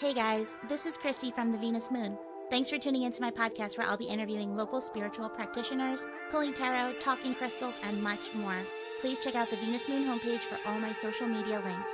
Hey guys, this is Chrissy from the Venus Moon. Thanks for tuning into my podcast where I'll be interviewing local spiritual practitioners, pulling tarot, talking crystals, and much more. Please check out the Venus Moon homepage for all my social media links.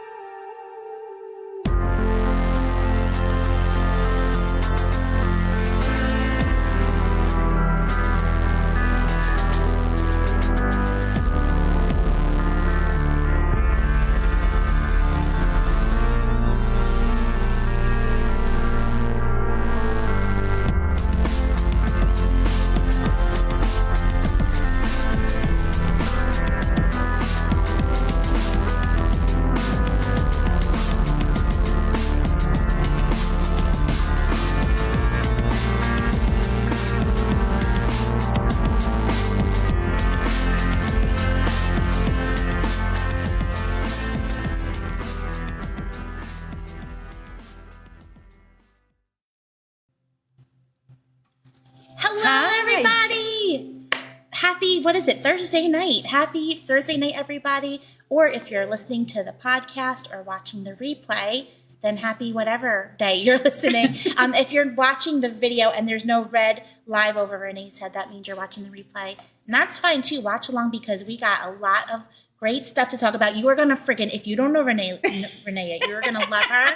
Thursday night. Happy Thursday night, everybody. Or if you're listening to the podcast or watching the replay, then happy whatever day you're listening. If you're watching the video and there's no red live over Renee's head, that means you're watching the replay. And that's fine too. Watch along because we got a lot of great stuff to talk about. You are going to friggin', if you don't know Renee yet, you're going to love her.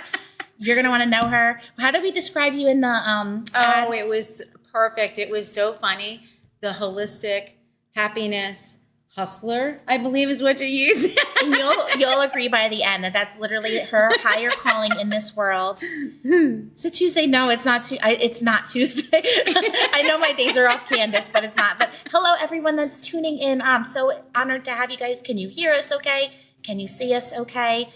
You're going to want to know her. How did we describe you in the ad? It was perfect. It was so funny. The holistic happiness hustler, I believe is what you use. And you'll agree by the end that that's literally her higher calling in this world. So Tuesday, no, it's not. It's not Tuesday. I know my days are off Candace, but it's not. But hello, everyone that's tuning in. I'm so honored to have you guys. Can you hear us okay? Can you see us okay?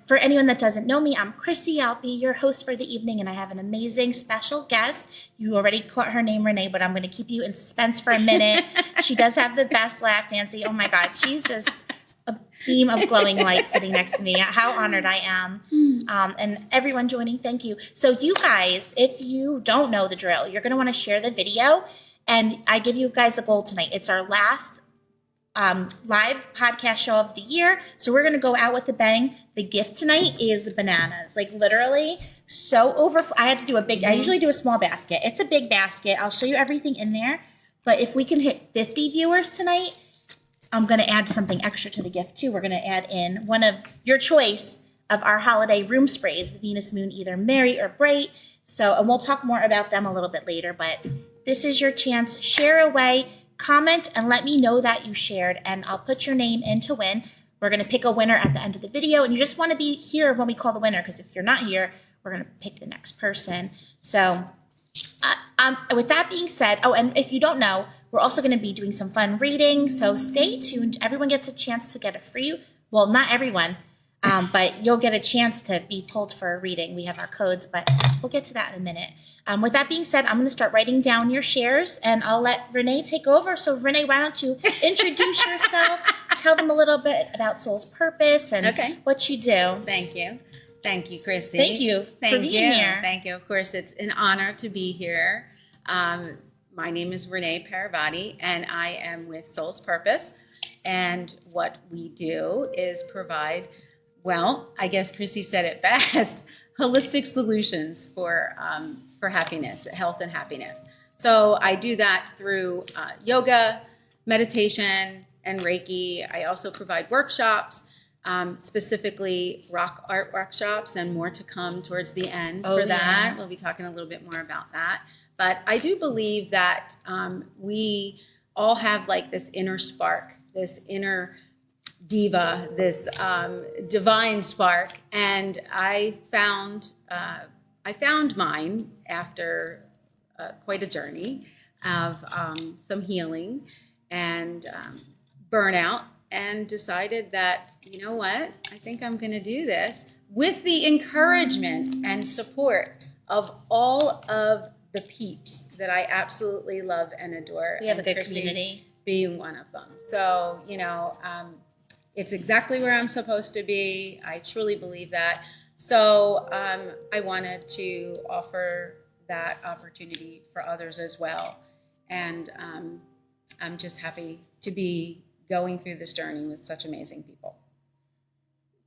For anyone that doesn't know me, I'm Chrissy. I'll be your host for the evening, and I have an amazing special guest. You already caught her name, Renee, but I'm going to keep you in suspense for a minute. She does have the best laugh, Nancy. Oh, my God. She's just a beam of glowing light sitting next to me. How honored I am. And everyone joining, thank you. So you guys, if you don't know the drill, you're going to want to share the video, and I give you guys a goal tonight. It's our last live podcast show of the year. So we're going to go out with a bang. The gift tonight is bananas. Like literally so I had to do I usually do a small basket. It's a big basket. I'll show you everything in there. But if we can hit 50 viewers tonight, I'm going to add something extra to the gift too. We're going to add in one of your choice of our holiday room sprays, the Venus Moon, either Merry or Bright. So, and we'll talk more about them a little bit later, but this is your chance. Share away. Comment and let me know that you shared, and I'll put your name in to win. We're going to pick a winner at the end of the video, and you just want to be here when we call the winner, because if you're not here, we're going to pick the next person. So with that being said, and if you don't know, we're also going to be doing some fun reading, so stay tuned. Everyone gets a chance to get a free, well, not everyone, but you'll get a chance to be pulled for a reading. We have our codes, but we'll get to that in a minute. With that being said, I'm going to start writing down your shares, and I'll let Renee take over. So, Renee, why don't you introduce yourself, tell them a little bit about Soul's Purpose and what you do. Thank you. Thank you, Chrissy. Thank you for being here. Thank you. Of course, it's an honor to be here. My name is Renee Paravati, and I am with Soul's Purpose. And what we do is provide, well, I guess Chrissy said it best, holistic solutions for happiness, health and happiness. So I do that through yoga, meditation, and Reiki. I also provide workshops, specifically rock art workshops, and more to come towards the end for that. Yeah. We'll be talking a little bit more about that. But I do believe that we all have like this inner spark, this inner diva, this divine spark, and I found mine after quite a journey of some healing and burnout, and decided that, you know what, I think I'm going to do this with the encouragement and support of all of the peeps that I absolutely love and adore. We have a good community. Being one of them. So, it's exactly where I'm supposed to be. I truly believe that. So I wanted to offer that opportunity for others as well. And I'm just happy to be going through this journey with such amazing people.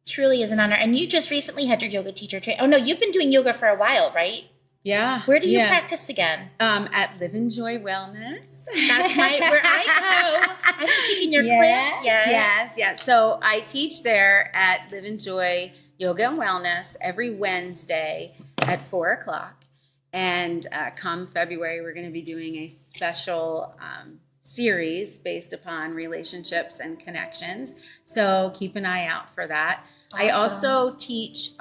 truly is an honor. And you just recently had your yoga teacher train. Oh no, you've been doing yoga for a while, right? Yeah. Where do you practice again? At Live Enjoy Wellness. That's where I go. I haven't taken your quiz yet. Yes. So I teach there at Live Enjoy Yoga and Wellness every Wednesday at 4:00. And come February, we're going to be doing a special series based upon relationships and connections. So keep an eye out for that. Awesome. I also teach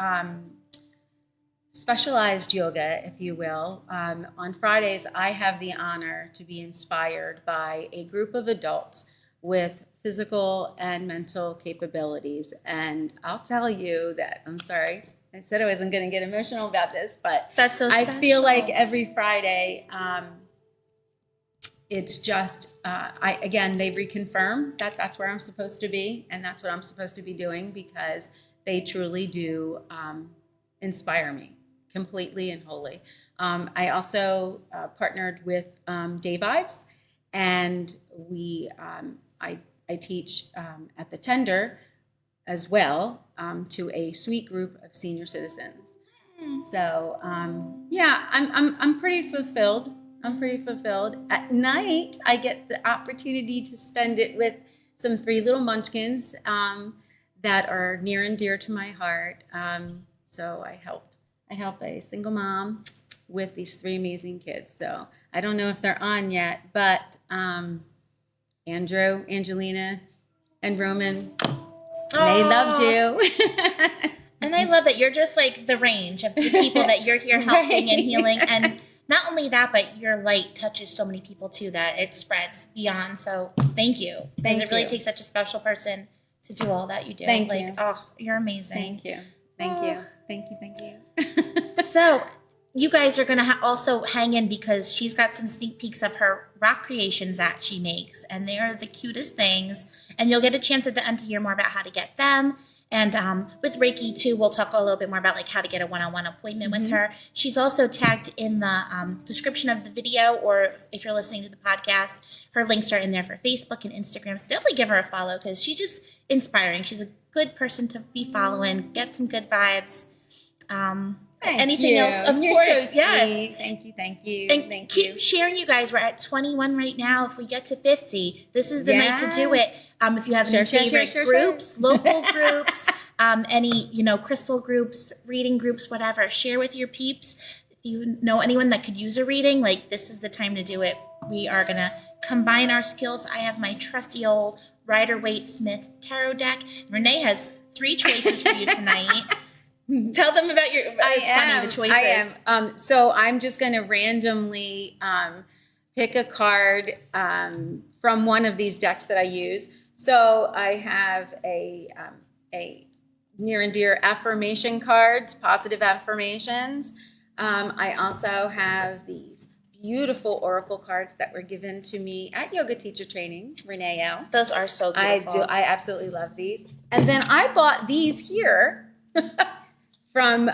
specialized yoga, if you will. On Fridays, I have the honor to be inspired by a group of adults with physical and mental capabilities. And I'll tell you that, I'm sorry, I said I wasn't going to get emotional about this, but that's so special. I feel like every Friday, it's just, they reconfirm that that's where I'm supposed to be, and that's what I'm supposed to be doing, because they truly do inspire me completely and wholly. I also partnered with Day Vibes, and I teach at the Tender as well to a sweet group of senior citizens. So I'm pretty fulfilled. At night, I get the opportunity to spend it with some 3 little munchkins that are near and dear to my heart. So I help a single mom with these 3 amazing kids. So I don't know if they're on yet, but Andrew, Angelina, and Roman, they loves you. And I love that you're just like the range of the people that you're here helping and healing. And not only that, but your light touches so many people too, that it spreads beyond. So thank you. Because it really takes such a special person to do all that you do. Thank you. Oh, you're amazing. Thank you. Thank you. So you guys are going to also hang in, because she's got some sneak peeks of her rock creations that she makes. And they are the cutest things. And you'll get a chance at the end to hear more about how to get them. And with Reiki too, we'll talk a little bit more about like how to get a one-on-one appointment with her. She's also tagged in the description of the video, or if you're listening to the podcast, her links are in there for Facebook and Instagram. So definitely give her a follow, because she's just inspiring. She's a good person to be following. Get some good vibes. Anything else? Of You're course, so yes. sweet. Thank you. And keep sharing, you guys. We're at 21 right now. If we get to 50, this is the night to do it. If you have any favorite groups, local groups, any crystal groups, reading groups, whatever, share with your peeps. If you know anyone that could use a reading, like this is the time to do it. We are gonna combine our skills. I have my trusty old Rider-Waite-Smith tarot deck. Renee has 3 choices for you tonight. Tell them about your. Funny, the choices. I am. So I'm just going to randomly pick a card from one of these decks that I use. So I have a near and dear affirmation cards, positive affirmations. I also have these beautiful oracle cards that were given to me at yoga teacher training, Renee L. Those are so beautiful. I absolutely love these. And then I bought these here. From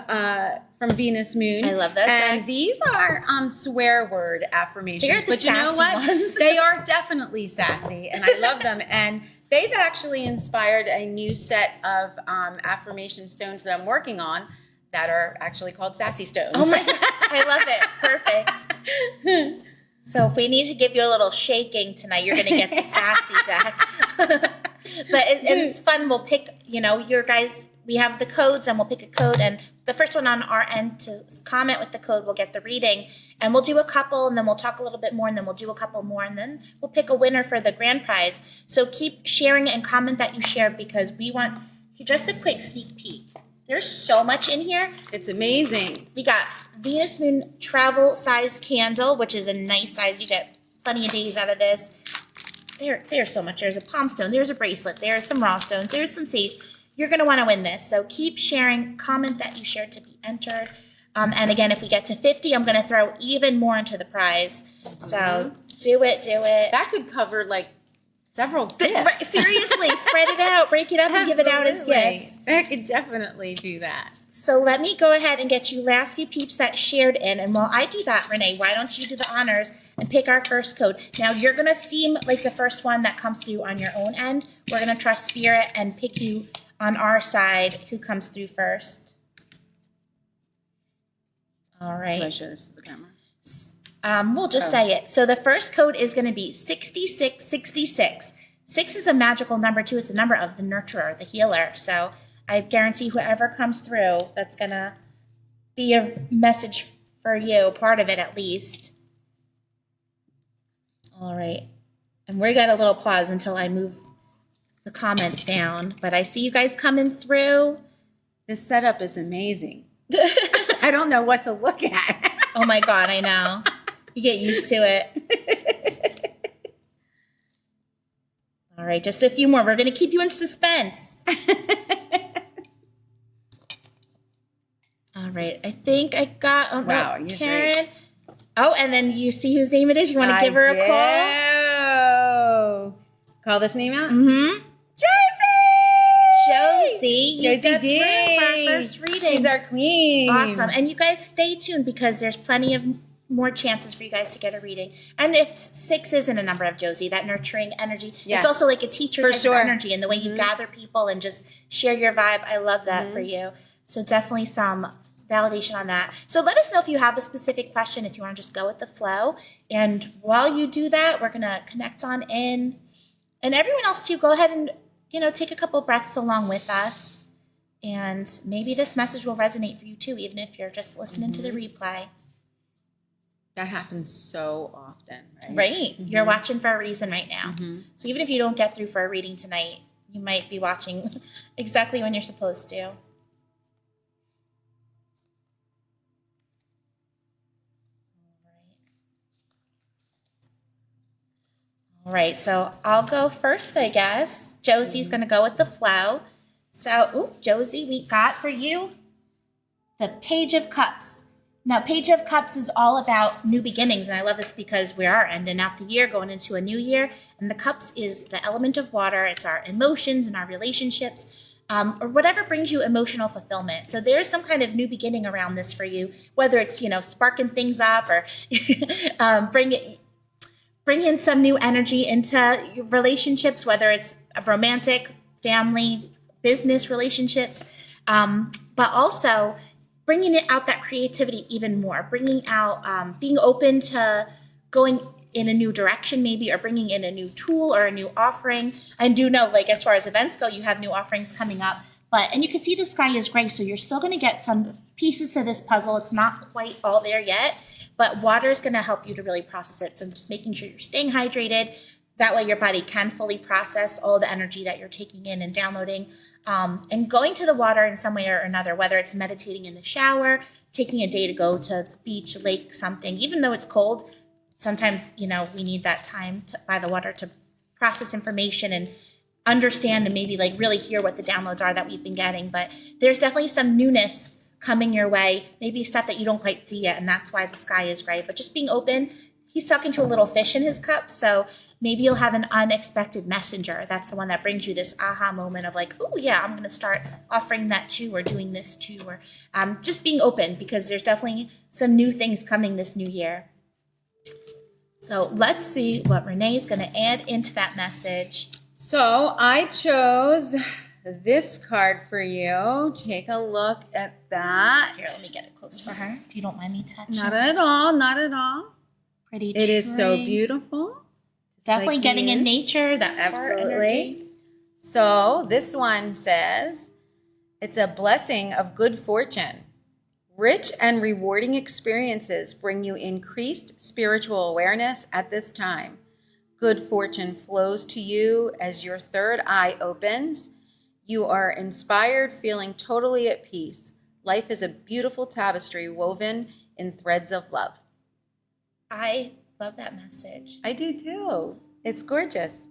Venus Moon. I love that. And these are swear word affirmations. But you know what? Ones. They are definitely sassy, and I love them. And they've actually inspired a new set of affirmation stones that I'm working on that are actually called sassy stones. Oh my God. I love it. Perfect. So if we need to give you a little shaking tonight, you're going to get the sassy deck. But it's fun. We'll pick, your guys. We have the codes, and we'll pick a code, and the first one on our end to comment with the code will get the reading, and we'll do a couple, and then we'll talk a little bit more, and then we'll do a couple more, and then we'll pick a winner for the grand prize. So keep sharing and comment that you shared, because we want just a quick sneak peek. There's so much in here. It's amazing. We got Venus Moon travel size candle, which is a nice size. You get plenty of days out of this. There's so much. There's a palm stone. There's a bracelet. There's some raw stones. There's some sage. You're going to want to win this. So keep sharing, comment that you shared to be entered. And again, if we get to 50, I'm going to throw even more into the prize. So do it. That could cover like several gifts. Seriously, spread it out, break it up, and give it out as gifts. I could definitely do that. So let me go ahead and get you last few peeps that shared in. And while I do that, Renee, why don't you do the honors and pick our first code? Now, you're going to seem like the first one that comes through on your own end. We're going to trust spirit and pick you on our side who comes through first. All Do I right. show this to the camera? We'll just say it. So the first code is going to be 6666. 6 is a magical number too. It's the number of the nurturer, the healer. So I guarantee whoever comes through, that's going to be a message for you, part of it at least. All right. And we got a little pause until I move the comments down. But I see you guys coming through. This setup is amazing. I don't know what to look at. Oh my God, I know. You get used to it. All right, just a few more. We're going to keep you in suspense. All right, I think I got, oh, Wow, no, you're Karen. great. Oh, and then you see whose name it is? You want to give her a call? Call this name out? Mm-hmm. Josie, you Josie got D. through for our first reading. She's our queen. Awesome. And you guys stay tuned because there's plenty of more chances for you guys to get a reading. And if 6 isn't a number of Josie, that nurturing energy, Yes. it's also like a teacher For type sure. of energy and the way you gather people and just share your vibe. I love that for you. So definitely some validation on that. So let us know if you have a specific question, if you want to just go with the flow. And while you do that, we're going to connect on in. And everyone else too, go ahead and, take a couple breaths along with us. And maybe this message will resonate for you too, even if you're just listening to the replay. That happens so often, right? Right. You're watching for a reason right now. So even if you don't get through for a reading tonight, you might be watching exactly when you're supposed to. All right, so I'll go first, I guess. Josie's going to go with the flow. So, Josie, we got for you the Page of Cups. Now, Page of Cups is all about new beginnings, and I love this because we are ending out the year, going into a new year, and the cups is the element of water. It's our emotions and our relationships, or whatever brings you emotional fulfillment. So there's some kind of new beginning around this for you, whether it's, sparking things up or bring in some new energy into your relationships, whether it's a romantic, family, business relationships, but also bringing it out that creativity even more, bringing out, being open to going in a new direction maybe, or bringing in a new tool or a new offering. I do know, like, as far as events go, you have new offerings coming up, and you can see the sky is gray, so you're still going to get some pieces to this puzzle. It's not quite all there yet, but water is going to help you to really process it. So just making sure you're staying hydrated. That way your body can fully process all the energy that you're taking in and downloading. And going to the water in some way or another, whether it's meditating in the shower, taking a day to go to the beach, lake, something, even though it's cold, sometimes, we need that time by the water to process information and understand and maybe like really hear what the downloads are that we've been getting. But there's definitely some newness coming your way, maybe stuff that you don't quite see yet, and that's why the sky is gray. But just being open. He's talking to a little fish in his cup, so maybe you'll have an unexpected messenger. That's the one that brings you this aha moment of like, oh yeah, I'm going to start offering that too, or doing this too, or just being open, because there's definitely some new things coming this new year. So let's see what Renee is going to add into that message. So I chose this card for you. Take a look at that. Here, let me get it close for her, if you don't mind me touching. Not at all. Not at all. Pretty. It is so tree. beautiful. Definitely like getting you. in nature, that heart energy. Absolutely. So this one says, it's a blessing of good fortune. Rich and rewarding experiences bring you increased spiritual awareness at this time. Good fortune flows to you as your third eye opens. You are inspired, feeling totally at peace. Life is a beautiful tapestry woven in threads of love. I love that message. I do too. It's gorgeous.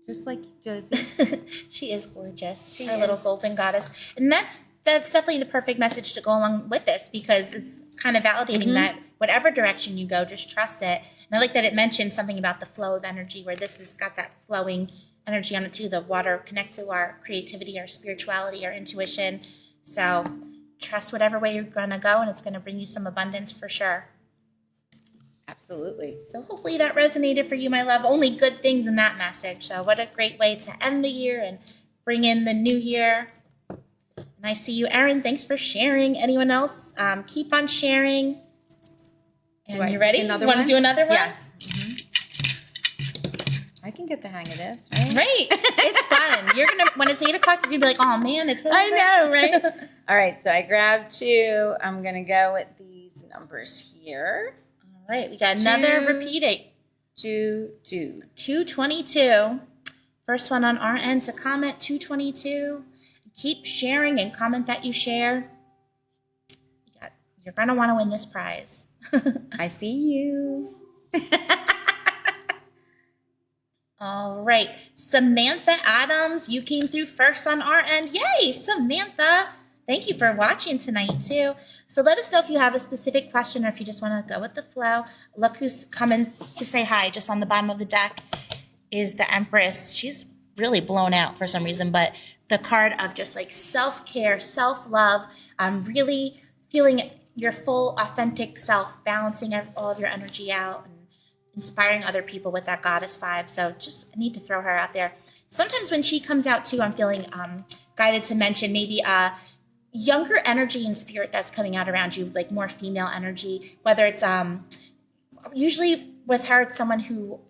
Just like Josie. She is gorgeous. She Our little is. golden goddess. And that's definitely the perfect message to go along with this, because it's kind of validating that whatever direction you go, just trust it. And I like that it mentioned something about the flow of energy, where this has got that flowing energy on it too. The water connects to our creativity, our spirituality, our intuition. So trust whatever way you're going to go, and it's going to bring you some abundance for sure. Absolutely. So hopefully that resonated for you, my love. Only good things in that message. So what a great way to end the year and bring in the new year. I see you, Erin. Thanks for sharing. Anyone else? Keep on sharing. And you ready? Another Want one? to do another one? Yes. I can get the hang of this, right? Right. It's fun. You're gonna when it's 8 o'clock, you're gonna be like, oh man, it's over. I know, right? All right, so I grabbed 2. I'm gonna go with these numbers here. All right, we got another 2, repeating. 2, 2. 222. First one on our end to comment 222. Keep sharing and comment that you share. You're going to want to win this prize. I see you. All right. Samantha Adams, you came through first on our end. Yay, Samantha. Thank you for watching tonight, too. So let us know if you have a specific question or if you just want to go with the flow. Look who's coming to say hi just on the bottom of the deck is the Empress. She's really blown out for some reason, but the card of just like self-care, self-love, really feeling your full authentic self, balancing all of your energy out and inspiring other people with that goddess vibe. So just I need to throw her out there. Sometimes when she comes out too, I'm feeling guided to mention maybe younger energy and spirit that's coming out around you, like more female energy, whether it's usually with her, it's someone who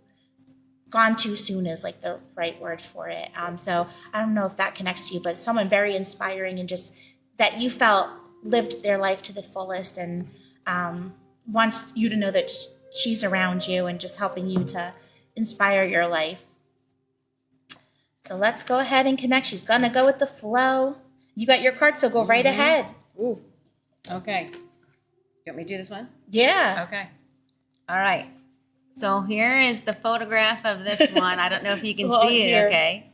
gone too soon is like the right word for it. So I don't know if that connects to you, but someone very inspiring and just that you felt lived their life to the fullest and wants you to know that she's around you and just helping you to inspire your life. So let's go ahead and connect. She's going to go with the flow. You got your card, so go right ahead. Ooh. Okay. You want me to do this one? Yeah. Okay. All right. So here is the photograph of this one. I don't know if you can see it. Here. Okay.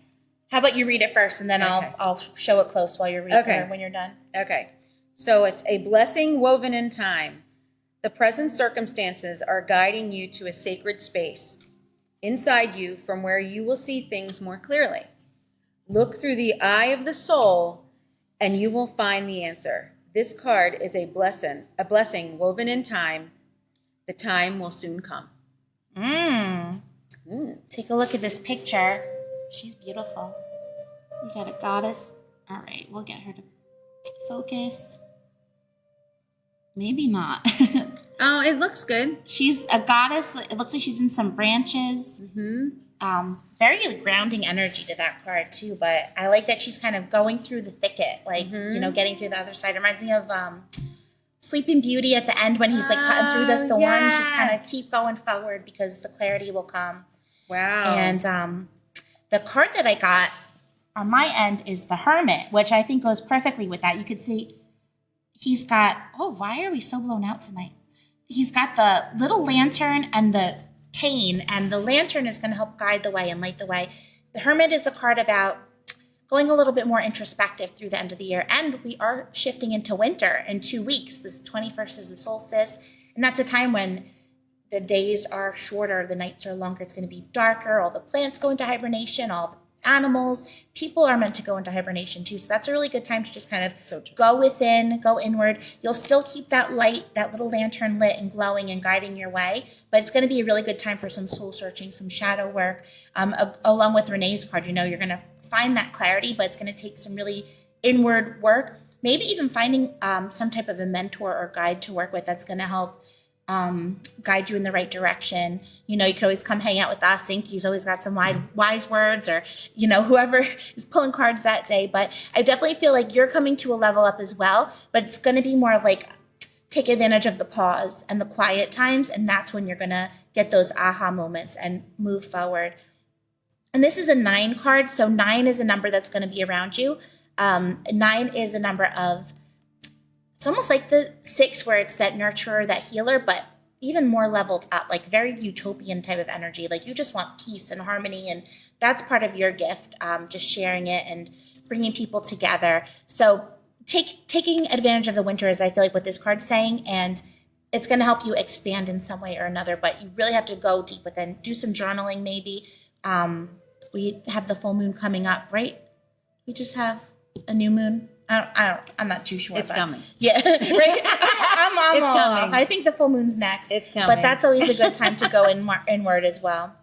How about you read it first, and then Okay. I'll show it close while you're reading Okay. when you're done. Okay. So it's a blessing woven in time. The present circumstances are guiding you to a sacred space inside you from where you will see things more clearly. Look through the eye of the soul and you will find the answer. This card is a blessing woven in time. The time will soon come. Take a look at this picture. She's beautiful. You got a goddess. All right, we'll get her to focus. Maybe not. Oh, it looks good. She's a goddess. It looks like she's in some branches. Very grounding energy to that card too, but I like that she's kind of going through the thicket, like, getting through the other side. It reminds me of Sleeping Beauty at the end when he's like cutting through the thorns, just kind of keep going forward because the clarity will come. Wow. And the card that I got on my end is the Hermit, which I think goes perfectly with that. You could see he's got, why are we so blown out tonight? He's got the little lantern and the cane, and the lantern is going to help guide the way and light the way. The Hermit is a card about going a little bit more introspective through the end of the year, and we are shifting into winter in 2 weeks. This 21st is the solstice, and that's a time when the days are shorter, the nights are longer, it's going to be darker, all the plants go into hibernation, all the animals, people are meant to go into hibernation too. So that's a really good time to just kind of go within, go inward. You'll still keep that light, that little lantern lit and glowing and guiding your way, but it's going to be a really good time for some soul searching, some shadow work. Along with Renee's card, you're going to find that clarity, but it's going to take some really inward work. Maybe even finding some type of a mentor or guide to work with that's going to help guide you in the right direction. You could always come hang out with us. Inky's always got some wise words, or, whoever is pulling cards that day. But I definitely feel like you're coming to a level up as well, but it's going to be more of like take advantage of the pause and the quiet times. And that's when you're going to get those aha moments and move forward. And this is a 9 card. So 9 is a number that's going to be around you. 9 is a number of, it's almost like the 6 where it's that nurturer, that healer, but even more leveled up, like very utopian type of energy. Like you just want peace and harmony, and that's part of your gift, just sharing it and bringing people together. So taking advantage of the winter is, I feel like, what this card's saying, and it's going to help you expand in some way or another, but you really have to go deep within, do some journaling maybe. We have the full moon coming up, right? We just have a new moon. I'm not too sure. It's coming. Yeah, right. I'm It's all coming. off. I think the full moon's next. It's coming. But that's always a good time to go inward as well.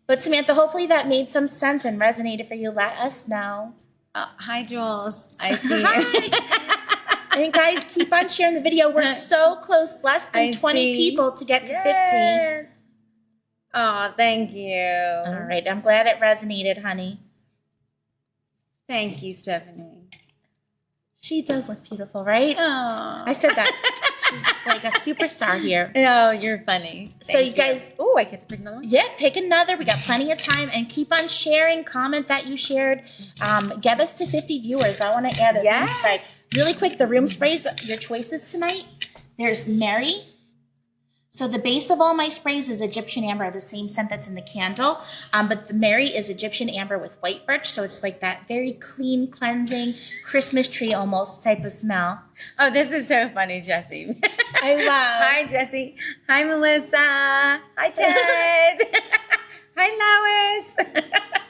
But Samantha, hopefully that made some sense and resonated for you. Let us know. Oh, hi, Jules. I see you. Hi. And guys, keep on sharing the video. We're so close, less than 20 people to get to 50. Oh, thank you. All right, I'm glad it resonated, honey. Thank you, Stephanie. She does look beautiful, right? Oh. I said that. She's just like a superstar here. Oh, you're funny. So you guys... Oh, I get to pick another one? Yeah, pick another. We got plenty of time. And keep on sharing. Comment that you shared. Get us to 50 viewers. I want to add a room spray. Really quick, the room sprays, your choices tonight. There's Mary. So the base of all my sprays is Egyptian amber, the same scent that's in the candle. But the Mary is Egyptian amber with white birch. So it's like that very clean, cleansing, Christmas tree almost type of smell. Oh, this is so funny, Jessie. I love. Hi, Jessie. Hi, Melissa. Hi, Ted. Hi, Lois.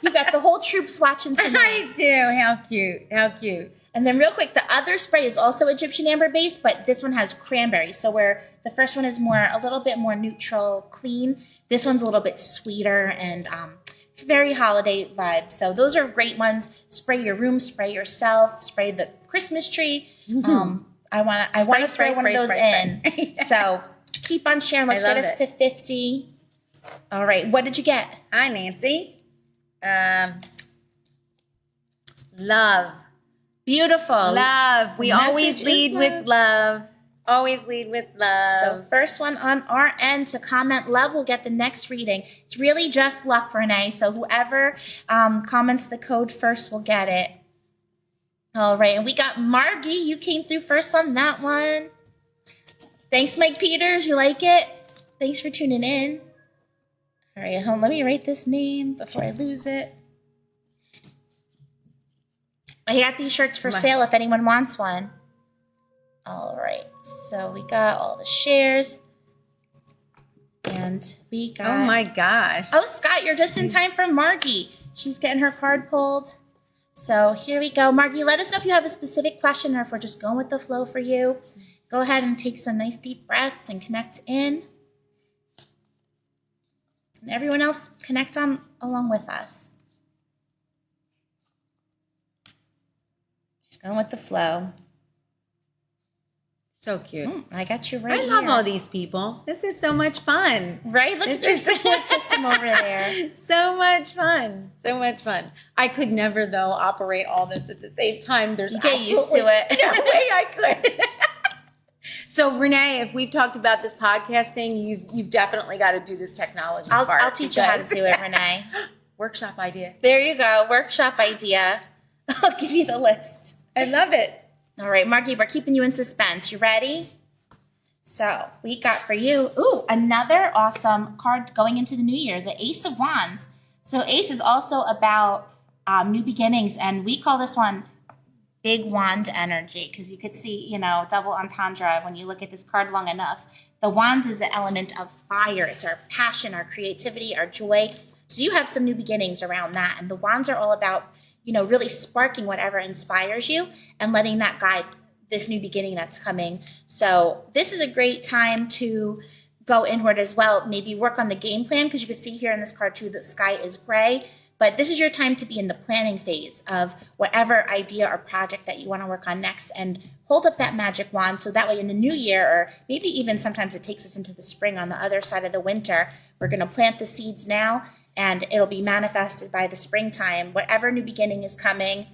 You got the whole troops watching tonight. I do. How cute. How cute. And then real quick, the other spray is also Egyptian amber based, but this one has cranberry. So where the first one is a little bit more neutral, clean, this one's a little bit sweeter and very holiday vibe. So those are great ones. Spray your room, spray yourself, spray the Christmas tree. I want to throw one of those in. So keep on sharing. Let's get us to 50. All right. What did you get? Hi, Nancy. Love. Beautiful. Love. We always lead with love. Always lead with love. So first one on our end to comment love will get the next reading. It's really just luck, Renee. So whoever comments the code first will get it. All right. And we got Margie. You came through first on that one. Thanks, Mike Peters. You like it? Thanks for tuning in. All right. Let me write this name before I lose it. I got these shirts for sale if anyone wants one. All right. So we got all the shares. And we got... Oh, my gosh. Oh, Scott, you're just in time for Margie. She's getting her card pulled. So here we go. Margie, let us know if you have a specific question or if we're just going with the flow for you. Go ahead and take some nice deep breaths and connect in. And everyone else, connect on along with us. Just going with the flow. So cute. I got you right I here. love all these people. This is so much fun. Right? Look at your support system over there. So much fun. So much fun. I could never, though, operate all this at the same time. There's get used to it. No way I could. So, Renee, if we've talked about this podcast thing, you've definitely got to do this technology part. I'll teach you how to do it, Renee. Workshop idea. There you go. Workshop idea. I'll give you the list. I love it. All right, Margie, we're keeping you in suspense. You ready? So we got for you, another awesome card going into the new year, the Ace of Wands. So Ace is also about new beginnings, and we call this one big wand energy because you could see, double entendre when you look at this card long enough. The wands is the element of fire. It's our passion, our creativity, our joy. So you have some new beginnings around that, and the wands are all about really sparking whatever inspires you and letting that guide this new beginning that's coming. So this is a great time to go inward as well. Maybe work on the game plan because you can see here in this card too, the sky is gray. But this is your time to be in the planning phase of whatever idea or project that you want to work on next and hold up that magic wand. So that way in the new year, or maybe even sometimes it takes us into the spring on the other side of the winter, we're going to plant the seeds now and it'll be manifested by the springtime, whatever new beginning is coming.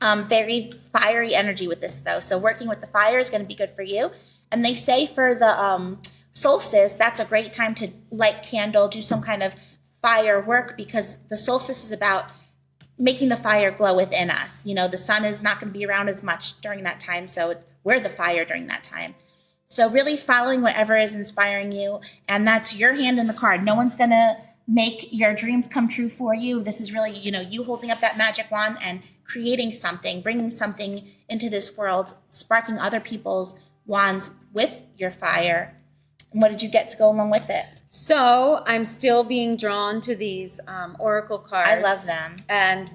Very fiery energy with this though. So working with the fire is going to be good for you. And they say for the solstice, that's a great time to light candle, do some kind of fire work because the solstice is about making the fire glow within us. The sun is not going to be around as much during that time. So we're the fire during that time. So really following whatever is inspiring you. And that's your hand in the card. No one's going to make your dreams come true for you. This is really, you holding up that magic wand and creating something, bringing something into this world, sparking other people's wands with your fire. And what did you get to go along with it? So I'm still being drawn to these oracle cards. I love them. And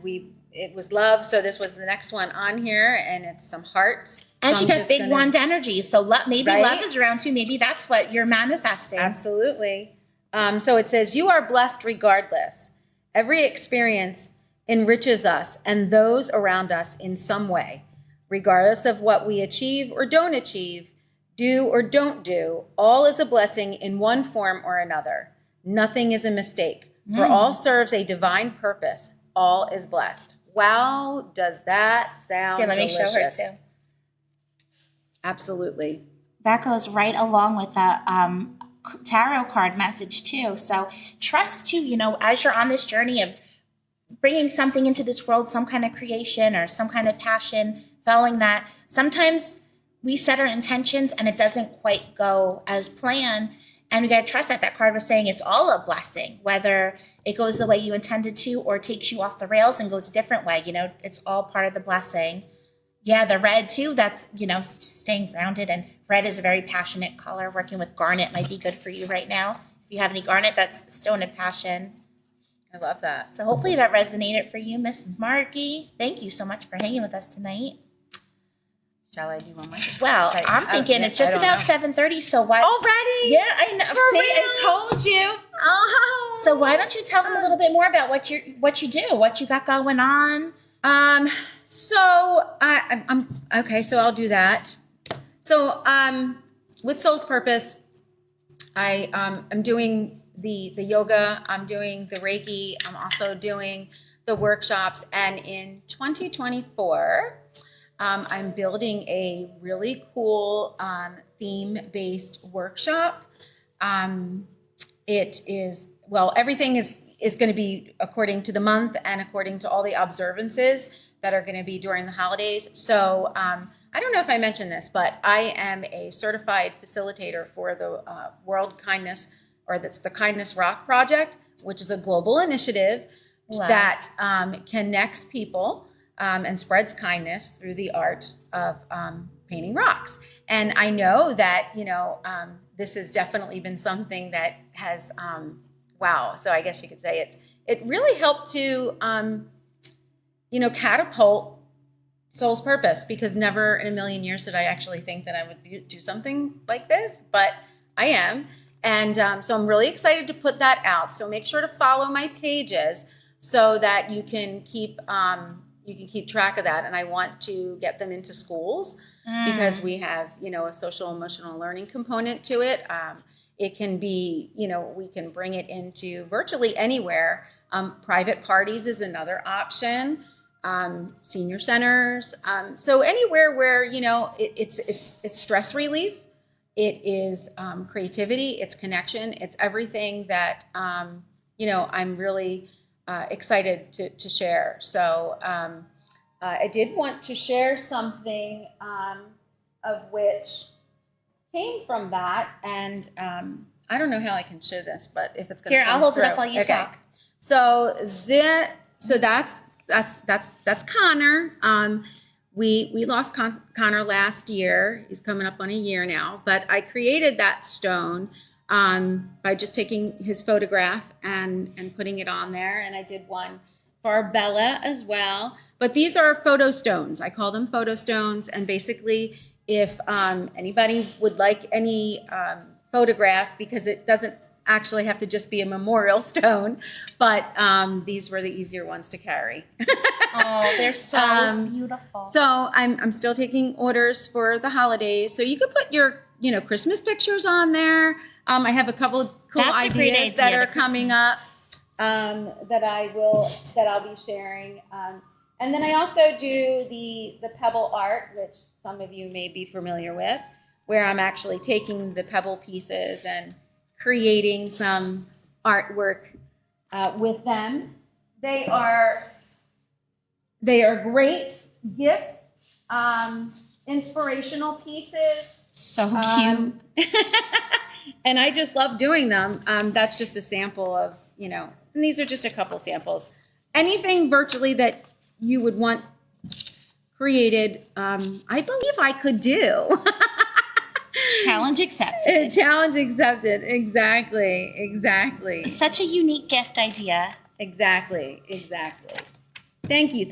it was love. So this was the next one on here, and it's some hearts. And so she got big wand energy. So maybe love is around too. Maybe that's what you're manifesting. Absolutely. So it says, you are blessed regardless. Every experience enriches us and those around us in some way, regardless of what we achieve or don't achieve, do or don't do. All is a blessing in one form or another. Nothing is a mistake, for all serves a divine purpose. All is blessed. Wow, does that sound Here, let me delicious? show her too. Absolutely. That goes right along with the tarot card message too. So trust too, you know, as you're on this journey of bringing something into this world, some kind of creation or some kind of passion, following that, sometimes we set our intentions and it doesn't quite go as planned. And we got to trust that that card was saying it's all a blessing, whether it goes the way you intended to or takes you off the rails and goes a different way. You know, it's all part of the blessing. Yeah, the red too, that's, you know, staying grounded. And red is a very passionate color. Working with garnet might be good for you right now. If you have any garnet, that's the stone of passion. I love that. So hopefully that resonated for you, Miss Margie. Thank you so much for hanging with us tonight. Shall I do one more? Well, I'm thinking it's just about 7:30, so why? Already? Yeah, I know. See, I told you. Oh. So why don't you tell them a little bit more about what you do, what you got going on? So I'm okay. So I'll do that. So with Soul's Purpose, I'm doing the yoga. I'm doing the Reiki. I'm also doing the workshops. And in 2024, I'm building a really cool theme-based workshop. It is, well, everything is going to be according to the month and according to all the observances that are going to be during the holidays. So I don't know if I mentioned this, but I am a certified facilitator for the World Kindness, or that's the Kindness Rock Project, which is a global initiative that connects people and spreads kindness through the art of painting rocks. And I know that, you know, this has definitely been something that has, wow. So I guess you could say it really helped to, you know, catapult Soul's Purpose, because never in a million years did I actually think that I would do something like this, but I am. And so I'm really excited to put that out. So make sure to follow my pages so that you can keep track of that. And I want to get them into schools because we have, you know, a social emotional learning component to it. It can be, you know, we can bring it into virtually anywhere. Private parties is another option. Senior centers. So anywhere where, you know, it's stress relief. It is creativity. It's connection. It's everything that, you know, I'm really excited to share. So I did want to share something of which came from that. And I don't know how I can show this, but if it's going to Here, I'll hold it up while you talk. So that's Connor. We lost Connor last year. He's coming up on a year now. But I created that stone by just taking his photograph and putting it on there. And I did one for Bella as well. But these are photo stones. I call them photo stones. And basically, if anybody would like any photograph, because it doesn't actually have to just be a memorial stone, but these were the easier ones to carry. Oh, they're so beautiful. So I'm still taking orders for the holidays. So you could put your, you know, Christmas pictures on there. I have a couple of cool ideas that are coming up that I'll be sharing. And then I also do the pebble art, which some of you may be familiar with, where I'm actually taking the pebble pieces and creating some artwork with them. They are great gifts, inspirational pieces. So cute. And I just love doing them. That's just a sample of, you know, and these are just a couple samples. Anything virtually that you would want created, I believe I could do. Challenge accepted. Challenge accepted. Exactly. It's such a unique gift idea. Exactly. Thank you.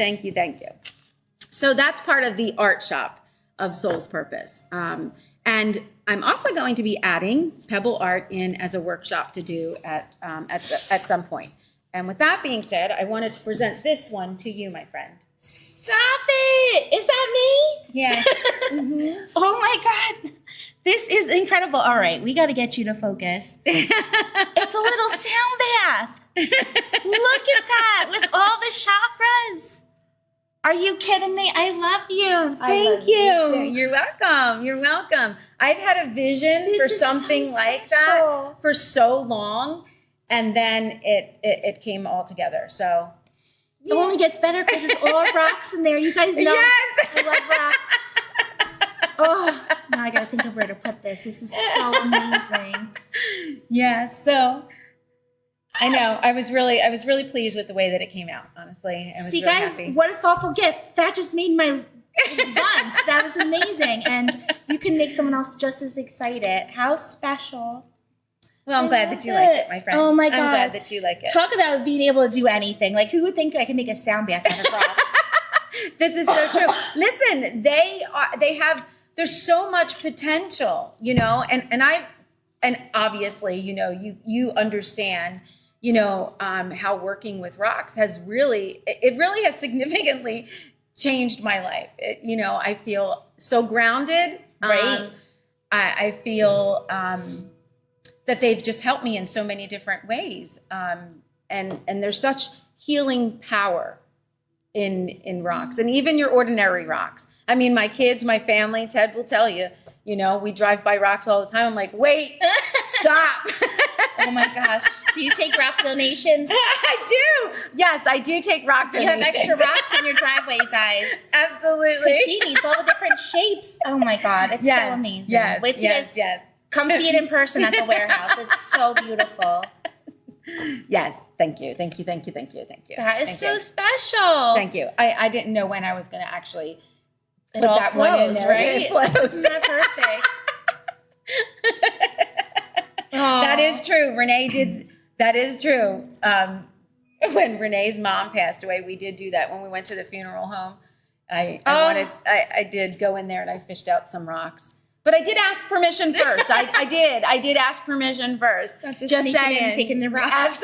So that's part of the art shop of Soul's Purpose. And I'm also going to be adding pebble art in as a workshop to do at some point. And with that being said, I wanted to present this one to you, my friend. Stop it! Is that me? Yes. Mm-hmm. Oh my God. This is incredible. All right, we got to get you to focus. It's a little sound bath. Look at that with all the chakras. Are you kidding me? I love you. Thank you. You're welcome. You're welcome. I've had a vision for something so like that for so long, and then it came all together. So it only gets better because it's all rocks in there. You guys know. Yes. I love rocks. Oh, now I got to think of where to put this. This is so amazing. Yeah. So I know. I was really pleased with the way that it came out. Honestly, I was See, really guys, happy. what a thoughtful gift! That just made my month. That was amazing, and you can make someone else just as excited. How special! Well, I'm glad that you like it, my friend. Oh my God! I'm glad that you like it. Talk about being able to do anything. Like, who would think I could make a sound bath out of rocks? This is so true. Listen, there's so much potential, and obviously, you understand, how working with rocks has really has significantly changed my life. I feel so grounded. Right. I feel that they've just helped me in so many different ways. And there's such healing power in rocks, and even your ordinary rocks. I mean, my kids, my family, Ted will tell you, we drive by rocks all the time. I'm like, wait, stop. Oh my gosh. Do you take rock donations? I do. Yes, I do take rock donations. You have extra rocks in your driveway, you guys. Absolutely. She needs all the different shapes. Oh my God. It's so amazing. Yes, Wait till you guys come see it in person at the warehouse. It's so beautiful. Yes. Thank you. Thank you. That is so special. Thank you. I didn't know when I was going to actually put that flows, one in there. Right? It flows. Isn't that perfect? That is true. That is true. When Renee's mom passed away, we did do that when we went to the funeral home. I did go in there and I fished out some rocks. But I did ask permission first. I did ask permission first. Not just sneaking in and taking the rocks.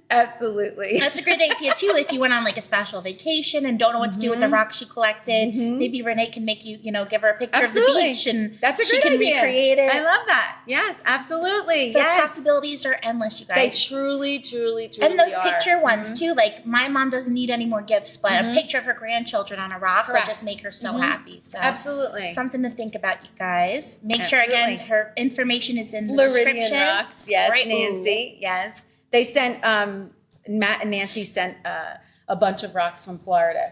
Absolutely. That's a great idea too. If you went on like a special vacation and don't know what to do with the rocks she collected, maybe Renee can make you, give her a picture of the beach, and that's a she great can idea. Recreate it. I love that. Yes, absolutely. The possibilities are endless, you guys. They truly and those are. picture ones too. Like my mom doesn't need any more gifts, but a picture of her grandchildren on a rock will just make her so happy. So absolutely, something to think about, you guys. Make sure again her information is in the Floridian description. Rocks, yes, right. Nancy, yes. They sent Matt and Nancy sent a bunch of rocks from Florida.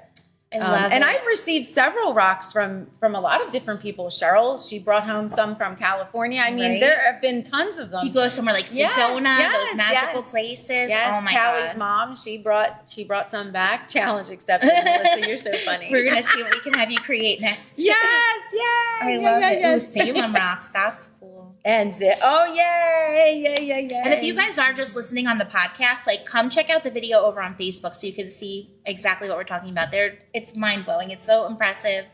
I love and it. I've received several rocks from a lot of different people. Cheryl, she brought home some from California. I mean, there have been tons of them. You go somewhere like Sedona, those magical places. Yes, oh my Callie's God. mom, she brought some back. Challenge accepted. Melissa, you're so funny. We're gonna see what we can have you create next. Yes, I love it. Ooh, Salem rocks. That's cool. And oh yay. And if you guys are just listening on the podcast, like come check out the video over on Facebook so you can see exactly what we're talking about. It's mind blowing. It's so impressive.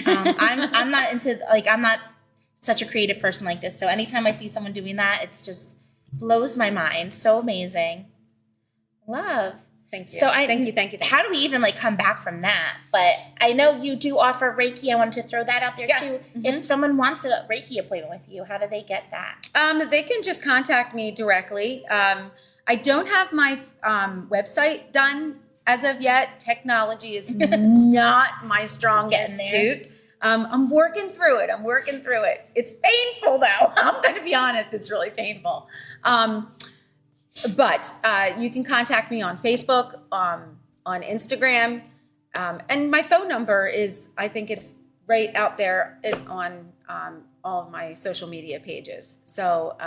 I'm not such a creative person like this. So anytime I see someone doing that, it's just blows my mind. So amazing. Love. Thank you. So thank you. How do we even come back from that? But I know you do offer Reiki. I wanted to throw that out there too. If someone wants a Reiki appointment with you, how do they get that? They can just contact me directly. I don't have my website done as of yet. Technology is not my strongest suit. I'm working through it. It's painful though. I'm going to be honest. It's really painful. But you can contact me on Facebook, on Instagram, and my phone number is, I think it's right out there on all of my social media pages. So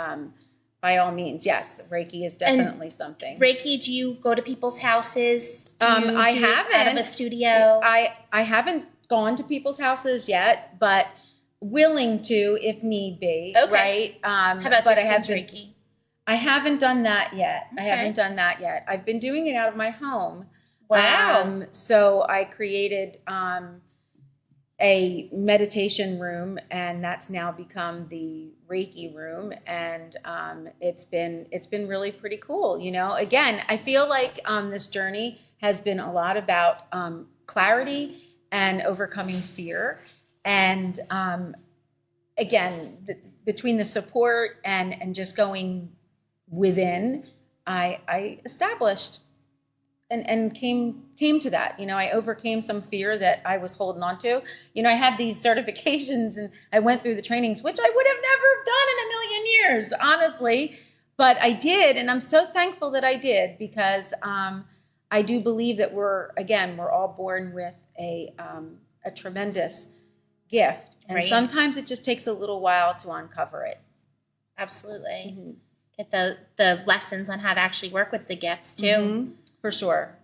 by all means, yes, Reiki is definitely something. Reiki, do you go to people's houses? I haven't. Out of a studio? I haven't gone to people's houses yet, but willing to if need be. Okay. Right? How about distance Reiki? I haven't done that yet. Okay. I've been doing it out of my home. Wow. So I created a meditation room, and that's now become the Reiki room, and it's been really pretty cool. You know, again, I feel like this journey has been a lot about clarity and overcoming fear, and again, between the support and just going within, I established and came to that. You know, I overcame some fear that I was holding on to. You know, I had these certifications and I went through the trainings, which I would have never done in a million years, honestly. But I did, and I'm so thankful that I did, because I do believe that we're all born with a tremendous gift. And Right. sometimes it just takes a little while to uncover it. Absolutely. Mm-hmm. Get the lessons on how to actually work with the gifts too. Mm-hmm. For sure.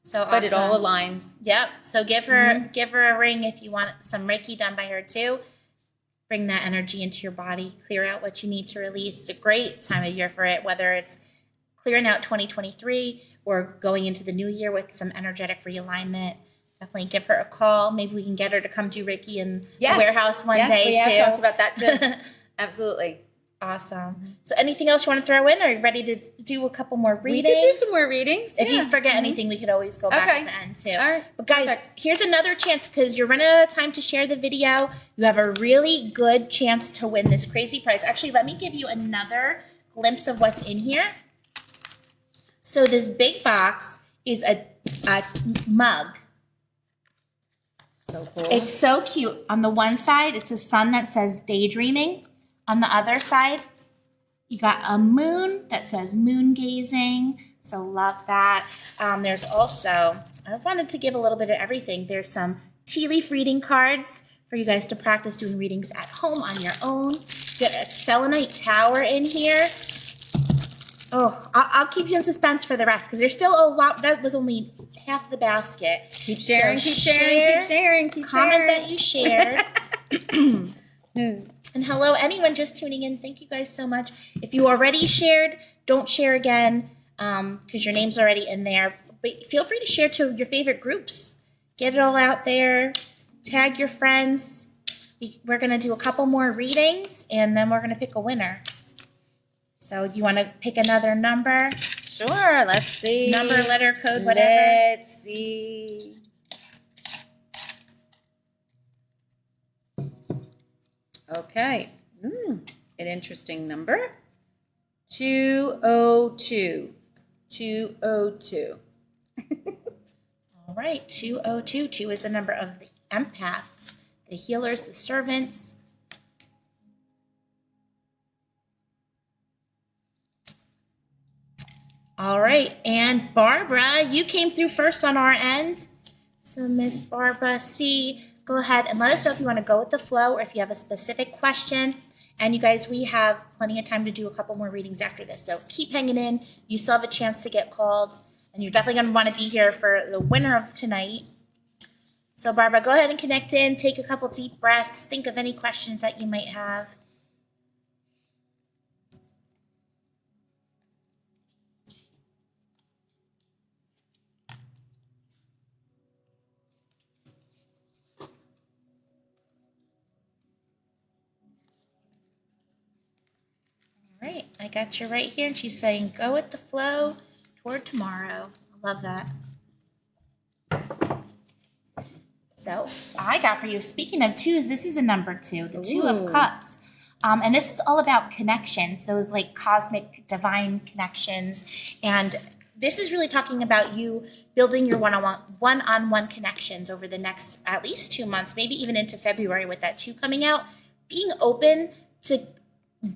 So But it all awesome. aligns. Yep. So give her a ring if you want some Reiki done by her too. Bring that energy into your body, clear out what you need to release. It's a great time of year for it, whether it's clearing out 2023 or going into the new year with some energetic realignment. Definitely give her a call. Maybe we can get her to come do Reiki in the warehouse one day we have too. talked about that too. Absolutely. Awesome. So anything else you want to throw in? Are you ready to do a couple more readings? We could do some more readings. If you forget anything, we could always go back at the end too. All right. But guys, Perfect. here's another chance, because you're running out of time to share the video. You have a really good chance to win this crazy prize. Actually, let me give you another glimpse of what's in here. So this big box is a mug. So cool. It's so cute. On the one side, it's a sun that says daydreaming. On the other side, you got a moon that says moon gazing. So love that. There's also, I wanted to give a little bit of everything. There's some tea leaf reading cards for you guys to practice doing readings at home on your own. Get a selenite tower in here. Oh, I'll keep you in suspense for the rest, because there's still a lot. That was only half the basket. Keep sharing, So keep sharing. Comment that you shared. And hello, anyone just tuning in. Thank you guys so much. If you already shared, don't share again, because your name's already in there. But feel free to share to your favorite groups. Get it all out there. Tag your friends. We're going to do a couple more readings, and then we're going to pick a winner. So you want to pick another number? Sure, let's see. Number, letter, code, whatever. Let's see. Okay. An interesting number. 202. 202. All right, 202. 2 is the number of the empaths, the healers, the servants. All right, and Barbara, you came through first on our end. So Miss Barbara C, go ahead and let us know if you want to go with the flow or if you have a specific question. And you guys, we have plenty of time to do a couple more readings after this. So keep hanging in. You still have a chance to get called. And you're definitely going to want to be here for the winner of tonight. So Barbara, go ahead and connect in. Take a couple deep breaths. Think of any questions that you might have. All right, I got you right here. And she's saying, go with the flow toward tomorrow. I love that. So I got for you, speaking of twos, this is a number 2, the 2 of Cups. And this is all about connections, those like cosmic divine connections. And this is really talking about you building your one-on-one connections over the next at least 2 months, maybe even into February with that 2 coming out. Being open to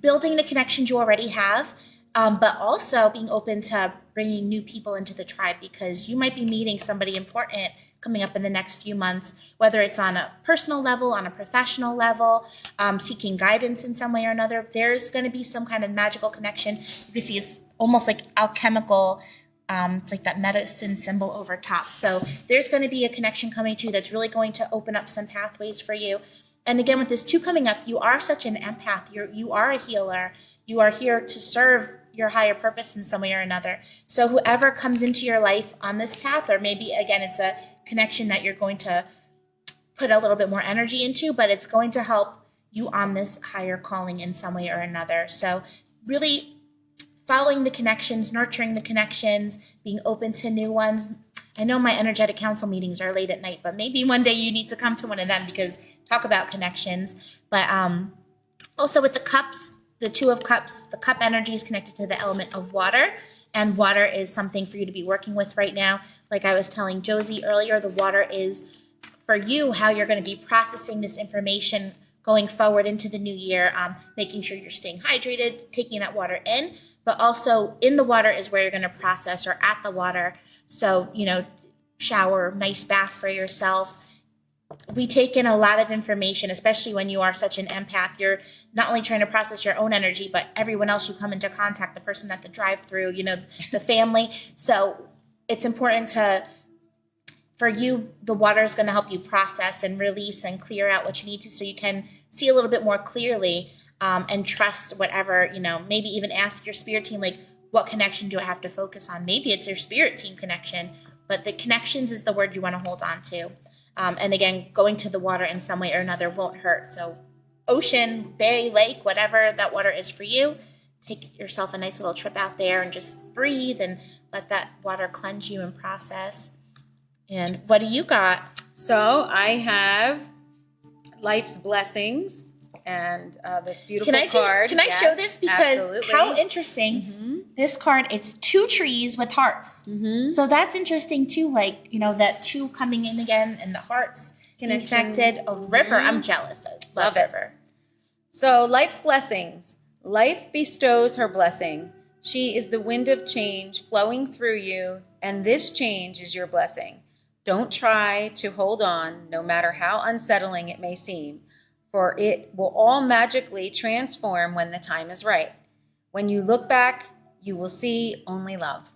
building the connections you already have, but also being open to bringing new people into the tribe, because you might be meeting somebody important coming up in the next few months, whether it's on a personal level, on a professional level, seeking guidance in some way or another. There's going to be some kind of magical connection. You can see it's almost like alchemical. It's like that medicine symbol over top. So there's going to be a connection coming to you that's really going to open up some pathways for you. And again, with this 2 coming up, you are such an empath. You are a healer. You are here to serve your higher purpose in some way or another. So whoever comes into your life on this path, or maybe again, it's a connection that you're going to put a little bit more energy into, but it's going to help you on this higher calling in some way or another. So really following the connections, nurturing the connections, being open to new ones. I know my energetic council meetings are late at night, but maybe one day you need to come to one of them because talk about connections. But also with the cups, the Two of Cups, the cup energy is connected to the element of water, and water is something for you to be working with right now. Like I was telling Josie earlier, the water is for you how you're going to be processing this information going forward into the new year, making sure you're staying hydrated, taking that water in, but also in the water is where you're going to process, or at the water. So, shower, nice bath for yourself. We take in a lot of information, especially when you are such an empath. You're not only trying to process your own energy, but everyone else you come into contact, the person at the drive-through, the family. So it's important for you, the water is going to help you process and release and clear out what you need to, so you can see a little bit more clearly, and trust whatever, maybe even ask your spirit team, like, what connection do I have to focus on? Maybe it's your spirit team connection, but the connections is the word you want to hold on to. And again, going to the water in some way or another won't hurt. So ocean, bay, lake, whatever that water is for you, take yourself a nice little trip out there and just breathe and let that water cleanse you and process. And what do you got? So I have Life's Blessings and this beautiful card. Can I show this? Because absolutely. How interesting. Mm-hmm. This card, it's 2 trees with hearts. Mm-hmm. So that's interesting too, like, that 2 coming in again and the hearts connected. A river. I'm jealous. I love river. So Life's Blessings. Life bestows her blessing. She is the wind of change flowing through you, and this change is your blessing. Don't try to hold on, no matter how unsettling it may seem, for it will all magically transform when the time is right. When you look back, you will see only love.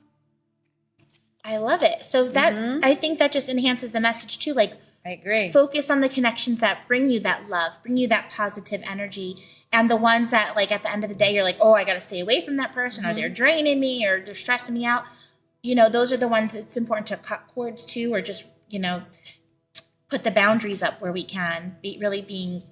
I love it. So that, I think that just enhances the message too. Like, I agree. Focus on the connections that bring you that love, bring you that positive energy, and the ones that, like, at the end of the day, you're like, oh, I got to stay away from that person, or they're draining me, or they're stressing me out. Those are the ones it's important to cut cords to, or just, put the boundaries up where we can, really being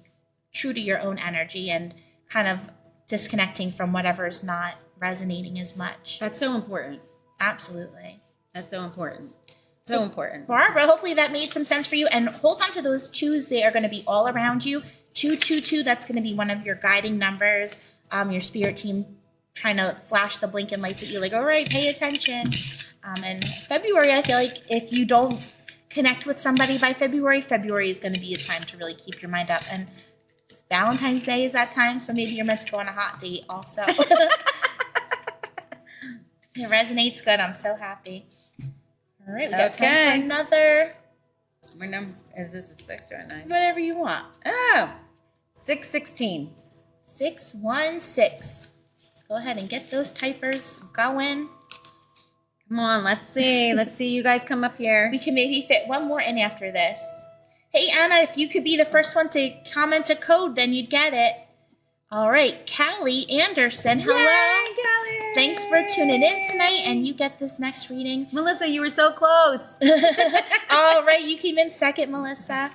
true to your own energy and kind of disconnecting from whatever's not resonating as much. That's so important. Absolutely. That's so important. So important. Barbara, hopefully that made some sense for you. And hold on to those 2s. They are going to be all around you. 222, that's going to be one of your guiding numbers. Your spirit team trying to flash the blinking lights at you, like, all right, pay attention. And February, I feel like if you don't connect with somebody by February is going to be a time to really keep your mind up. And Valentine's Day is that time, so maybe you're meant to go on a hot date also. It resonates good. I'm so happy. All right, we got time for another. What number is this? A 6 or a 9? Whatever you want. Oh, 616. 616. Go ahead and get those typers going. Come on, let's see. Let's see you guys come up here. We can maybe fit one more in after this. Hey, Anna, if you could be the first one to comment a code, then you'd get it. All right, Callie Anderson, hello. Yay, Callie. Thanks for tuning in tonight, and you get this next reading. Melissa, you were so close. All right, you came in second, Melissa.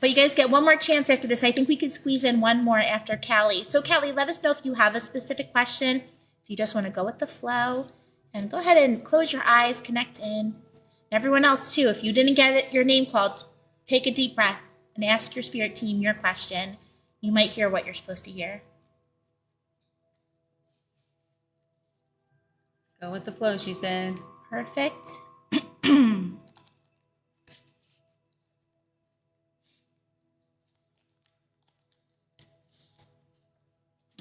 But you guys get one more chance after this. I think we could squeeze in one more after Callie. So, Callie, let us know if you have a specific question, if you just want to go with the flow. And go ahead and close your eyes, connect in. Everyone else, too, if you didn't get your name called, take a deep breath and ask your spirit team your question. You might hear what you're supposed to hear. Go with the flow, she said. Perfect.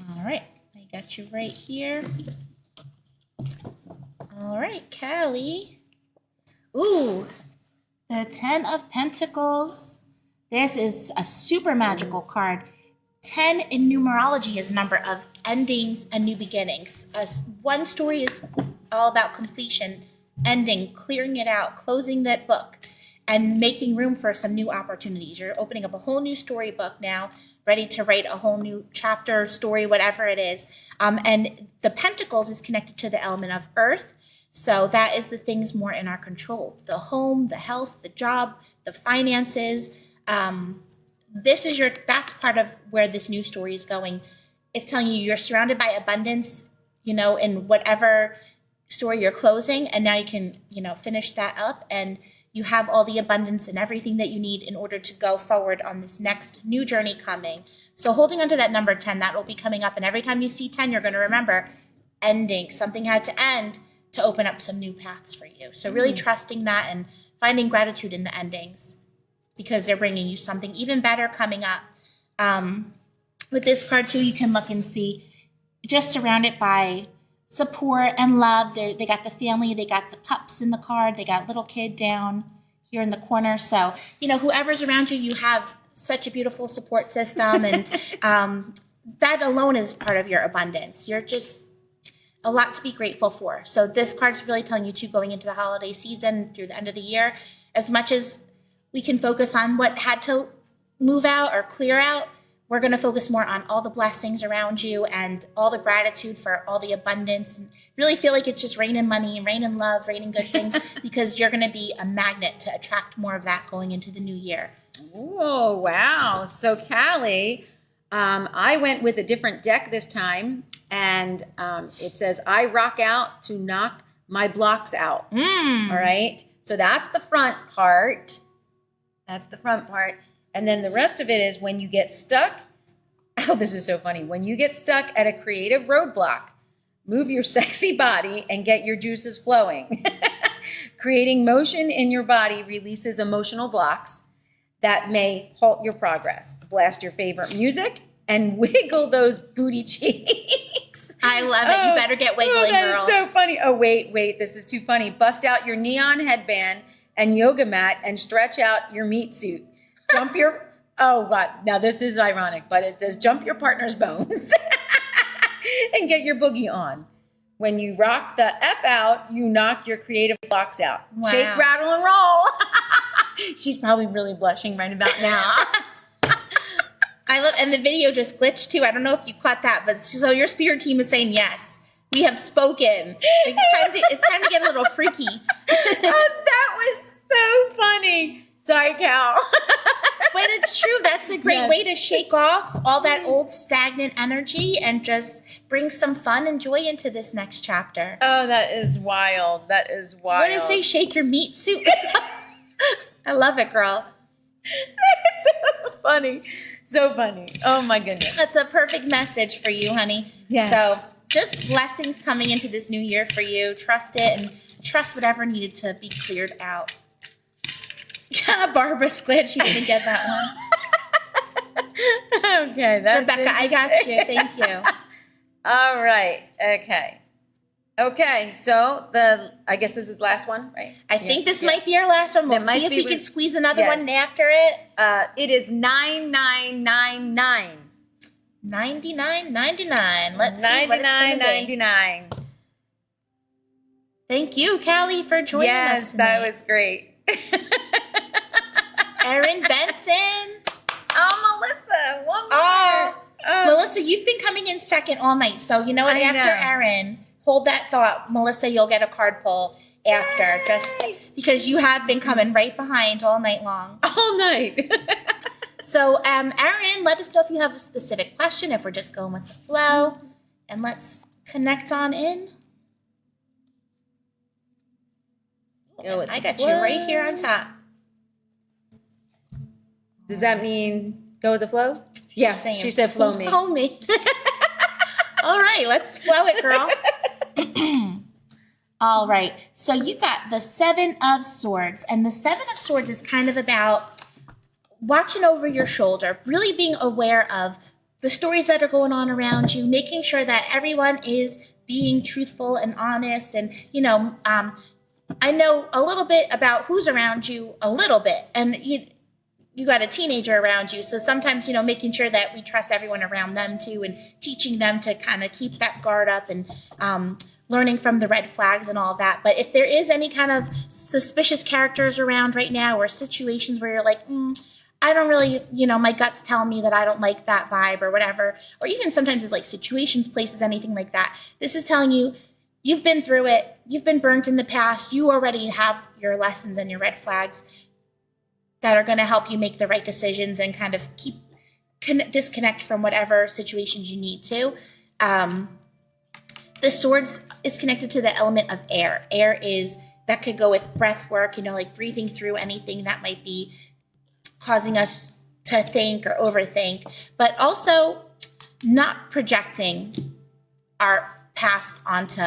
All right, I got you right here. All right, Callie. Ooh, the 10 of Pentacles. This is a super magical card. 10 in numerology is a number of endings and new beginnings. One story is all about completion, ending, clearing it out, closing that book, and making room for some new opportunities. You're opening up a whole new storybook now, ready to write a whole new chapter, story, whatever it is. And the Pentacles is connected to the element of earth. So that is the things more in our control. The home, the health, the job, the finances, That's part of where this new story is going. It's telling you you're surrounded by abundance, in whatever story you're closing, and now you can, finish that up, and you have all the abundance and everything that you need in order to go forward on this next new journey coming. So holding on to that number 10, that will be coming up, and every time you see 10, you're going to remember ending. Something had to end to open up some new paths for you. So really trusting that and finding gratitude in the endings, because they're bringing you something even better coming up. With this card too, you can look and see just surrounded by support and love. They got the family, they got the pups in the card, they got little kid down here in the corner. So, whoever's around you, you have such a beautiful support system, and that alone is part of your abundance. You're just a lot to be grateful for. So this card's really telling you too, going into the holiday season through the end of the year, as much as we can focus on what had to move out or clear out, we're going to focus more on all the blessings around you and all the gratitude for all the abundance, and really feel like it's just raining money, raining love, raining good things, because you're going to be a magnet to attract more of that going into the new year. Oh, wow. So Callie, I went with a different deck this time, and it says, I rock out to knock my blocks out. All right. So that's the front part. And then the rest of it is when you get stuck. Oh, this is so funny. When you get stuck at a creative roadblock, move your sexy body and get your juices flowing. Creating motion in your body releases emotional blocks that may halt your progress. Blast your favorite music and wiggle those booty cheeks. I love it. You better get wiggling, that girl. That is so funny. Oh, wait. This is too funny. Bust out your neon headband and yoga mat and stretch out your meat suit. Jump your... Oh, God. Now, this is ironic, but it says jump your partner's bones and get your boogie on. When you rock the F out, you knock your creative blocks out. Wow. Shake, rattle, and roll. She's probably really blushing right about now. I love, and the video just glitched too. I don't know if you caught that, but so your spirit team is saying yes. We have spoken. It's time to get a little freaky. That was so funny. Sorry, Cal. But it's true. That's a great way to shake off all that old stagnant energy and just bring some fun and joy into this next chapter. Oh, that is wild. That is wild. What does it say? Shake your meat suit. I love it, girl. It's so funny. So funny. Oh, my goodness. That's a perfect message for you, honey. Yes. So just blessings coming into this new year for you. Trust it and trust whatever needed to be cleared out. Barbara's glad she didn't get that one. Okay. That's Rebecca, I got you. Thank you. All right. Okay. So I guess this is the last one, right? I think this might be our last one. We'll see if we can squeeze another one after it. It is 9999. 99.99. Let's see what it's going to be. 99.99. Thank you, Callie, for joining us. Yes, that was great. Erin Benson. Oh, Melissa, one more. Melissa, you've been coming in second all night. So you know what? After Erin, hold that thought. Melissa, you'll get a card pull after. Just because you have been coming right behind all night long. All night. So, Erin, let us know if you have a specific question, if we're just going with the flow. And let's connect on in. I got you right here on top. Does that mean go with the flow? Yeah, she said flow me. Flow me. All right, let's flow it, girl. All right, so you got the Seven of Swords. And the Seven of Swords is kind of about watching over your shoulder, really being aware of the stories that are going on around you, making sure that everyone is being truthful and honest. And, I know a little bit about who's around you, a little bit. And you got a teenager around you. So sometimes, making sure that we trust everyone around them too, and teaching them to kind of keep that guard up and learning from the red flags and all of that. But if there is any kind of suspicious characters around right now, or situations where you're like, I don't really, my guts tell me that I don't like that vibe or whatever, or even sometimes it's like situations, places, anything like that. This is telling you, you've been through it. You've been burnt in the past. You already have your lessons and your red flags. that are going to help you make the right decisions and kind of disconnect from whatever situations you need to. The swords is connected to the element of air. That could go with breath work, like breathing through anything that might be causing us to think or overthink, but also not projecting our past onto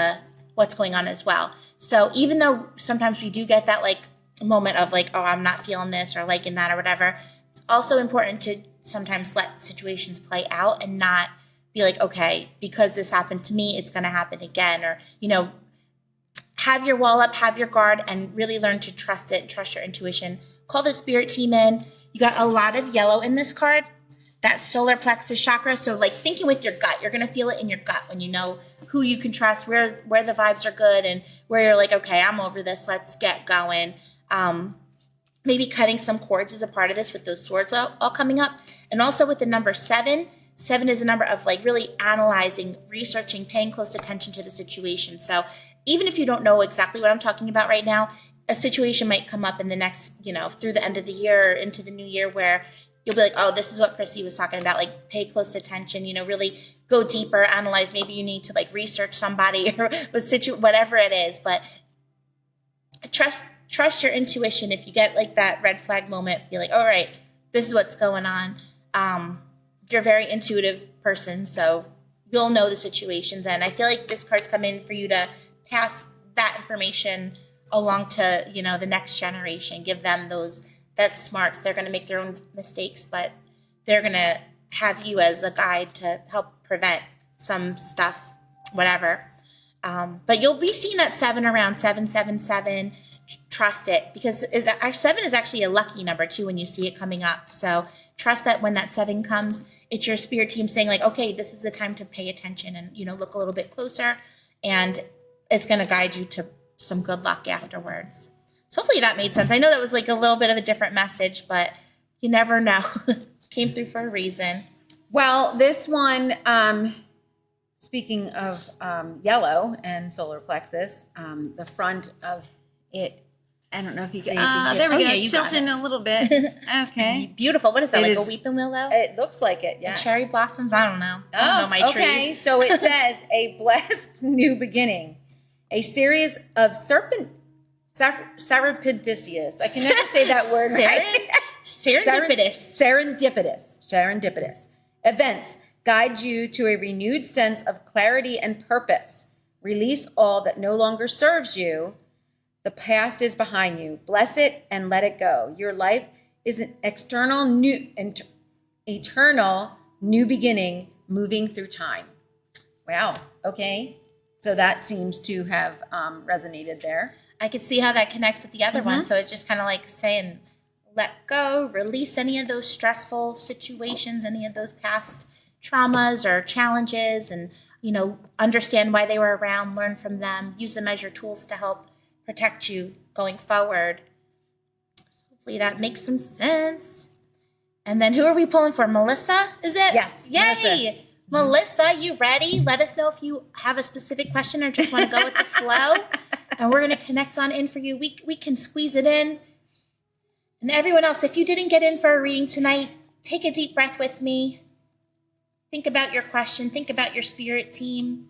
what's going on as well. So even though sometimes we do get that like moment of like, oh, I'm not feeling this or liking that or whatever, it's also important to sometimes let situations play out and not be like, okay, because this happened to me, it's going to happen again. Or, have your wall up, have your guard, and really learn to trust it, trust your intuition. Call the spirit team in. You got a lot of yellow in this card. That solar plexus chakra. So like thinking with your gut, you're going to feel it in your gut when you know who you can trust, where the vibes are good, and where you're like, okay, I'm over this. Let's get going. Maybe cutting some cords is a part of this with those swords all coming up. And also with the number 7. 7 is a number of like really analyzing, researching, paying close attention to the situation. So even if you don't know exactly what I'm talking about right now, a situation might come up in the next, through the end of the year or into the new year where you'll be like, oh, this is what Chrissy was talking about. Like pay close attention, really go deeper, analyze. Maybe you need to like research somebody or whatever it is, but trust your intuition. If you get like that red flag moment, be like, all right, this is what's going on. You're a very intuitive person, so you'll know the situations. And I feel like this card's come in for you to pass that information along to, the next generation. Give them that smarts. They're going to make their own mistakes, but they're going to have you as a guide to help prevent some stuff, whatever. But you'll be seeing that 7 around 777. Trust it, because 7 is actually a lucky number too when you see it coming up. So trust that when that 7 comes, it's your spirit team saying like, okay, this is the time to pay attention and, look a little bit closer, and it's going to guide you to some good luck afterwards. So hopefully that made sense. I know that was like a little bit of a different message, but you never know. Came through for a reason. Well, this one, speaking of yellow and solar plexus, the front of it, I don't know if you can. There we go. Yeah, Tilting a little bit. Okay. Beautiful. What is that? It like is, a weeping willow? It looks like it, yes. Cherry blossoms? I don't know. I don't know my trees. Okay, so it says a blessed new beginning. A series of serendipitous. I can never say that word right. Serendipitous events guide you to a renewed sense of clarity and purpose. Release all that no longer serves you. The past is behind you. Bless it and let it go. Your life is an eternal new beginning moving through time. Wow. Okay. So that seems to have resonated there. I could see how that connects with the other one. So it's just kind of like saying, let go, release any of those stressful situations, any of those past traumas or challenges, and, understand why they were around, learn from them, use them as your tools to help protect you going forward. So hopefully that makes some sense. And then who are we pulling for? Melissa, is it? Yes. Yay. Melissa, you ready? Let us know if you have a specific question or just want to go with the flow. And we're going to connect on in for you. We can squeeze it in. And everyone else, if you didn't get in for a reading tonight, take a deep breath with me. Think about your question. Think about your spirit team.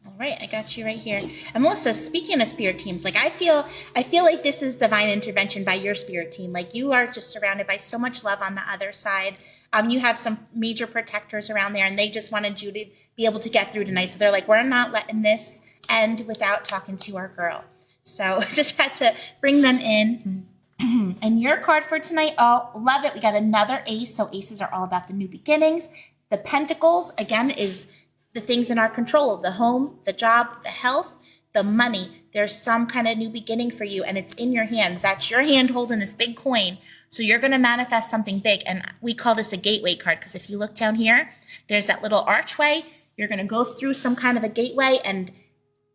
All right, I got you right here. And Melissa, speaking of spirit teams, like I feel like this is divine intervention by your spirit team. Like you are just surrounded by so much love on the other side. You have some major protectors around there, and they just wanted you to be able to get through tonight. So they're like, we're not letting this end without talking to our girl. So just had to bring them in. And your card for tonight, oh, love it. We got another ace. So aces are all about the new beginnings. The pentacles, again, is the things in our control, the home, the job, the health, the money. There's some kind of new beginning for you, and it's in your hands. That's your hand holding this big coin. So you're going to manifest something big. And we call this a gateway card, because if you look down here, there's that little archway. You're going to go through some kind of a gateway, and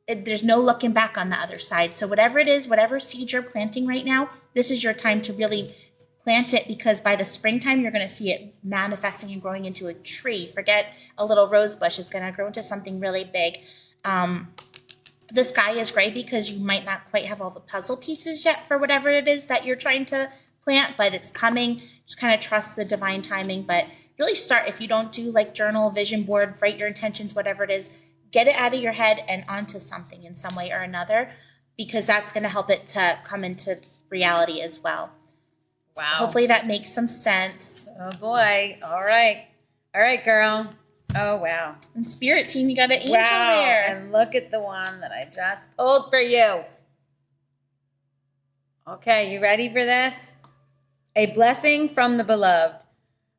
there's no looking back on the other side. So whatever it is, whatever seed you're planting right now, this is your time to really plant it, because by the springtime, you're going to see it manifesting and growing into a tree. Forget a little rose bush. It's going to grow into something really big. The sky is great because you might not quite have all the puzzle pieces yet for whatever it is that you're trying to plant, but it's coming. Just kind of trust the divine timing, but really start. If you don't do like journal, vision board, write your intentions, whatever it is, get it out of your head and onto something in some way or another, because that's going to help it to come into reality as well. Wow. So hopefully that makes some sense. Oh boy. All right. All right, girl. Oh, wow. And spirit team, you got an angel Wow. there. And look at the one that I just pulled for you. Okay, you ready for this? A blessing from the beloved.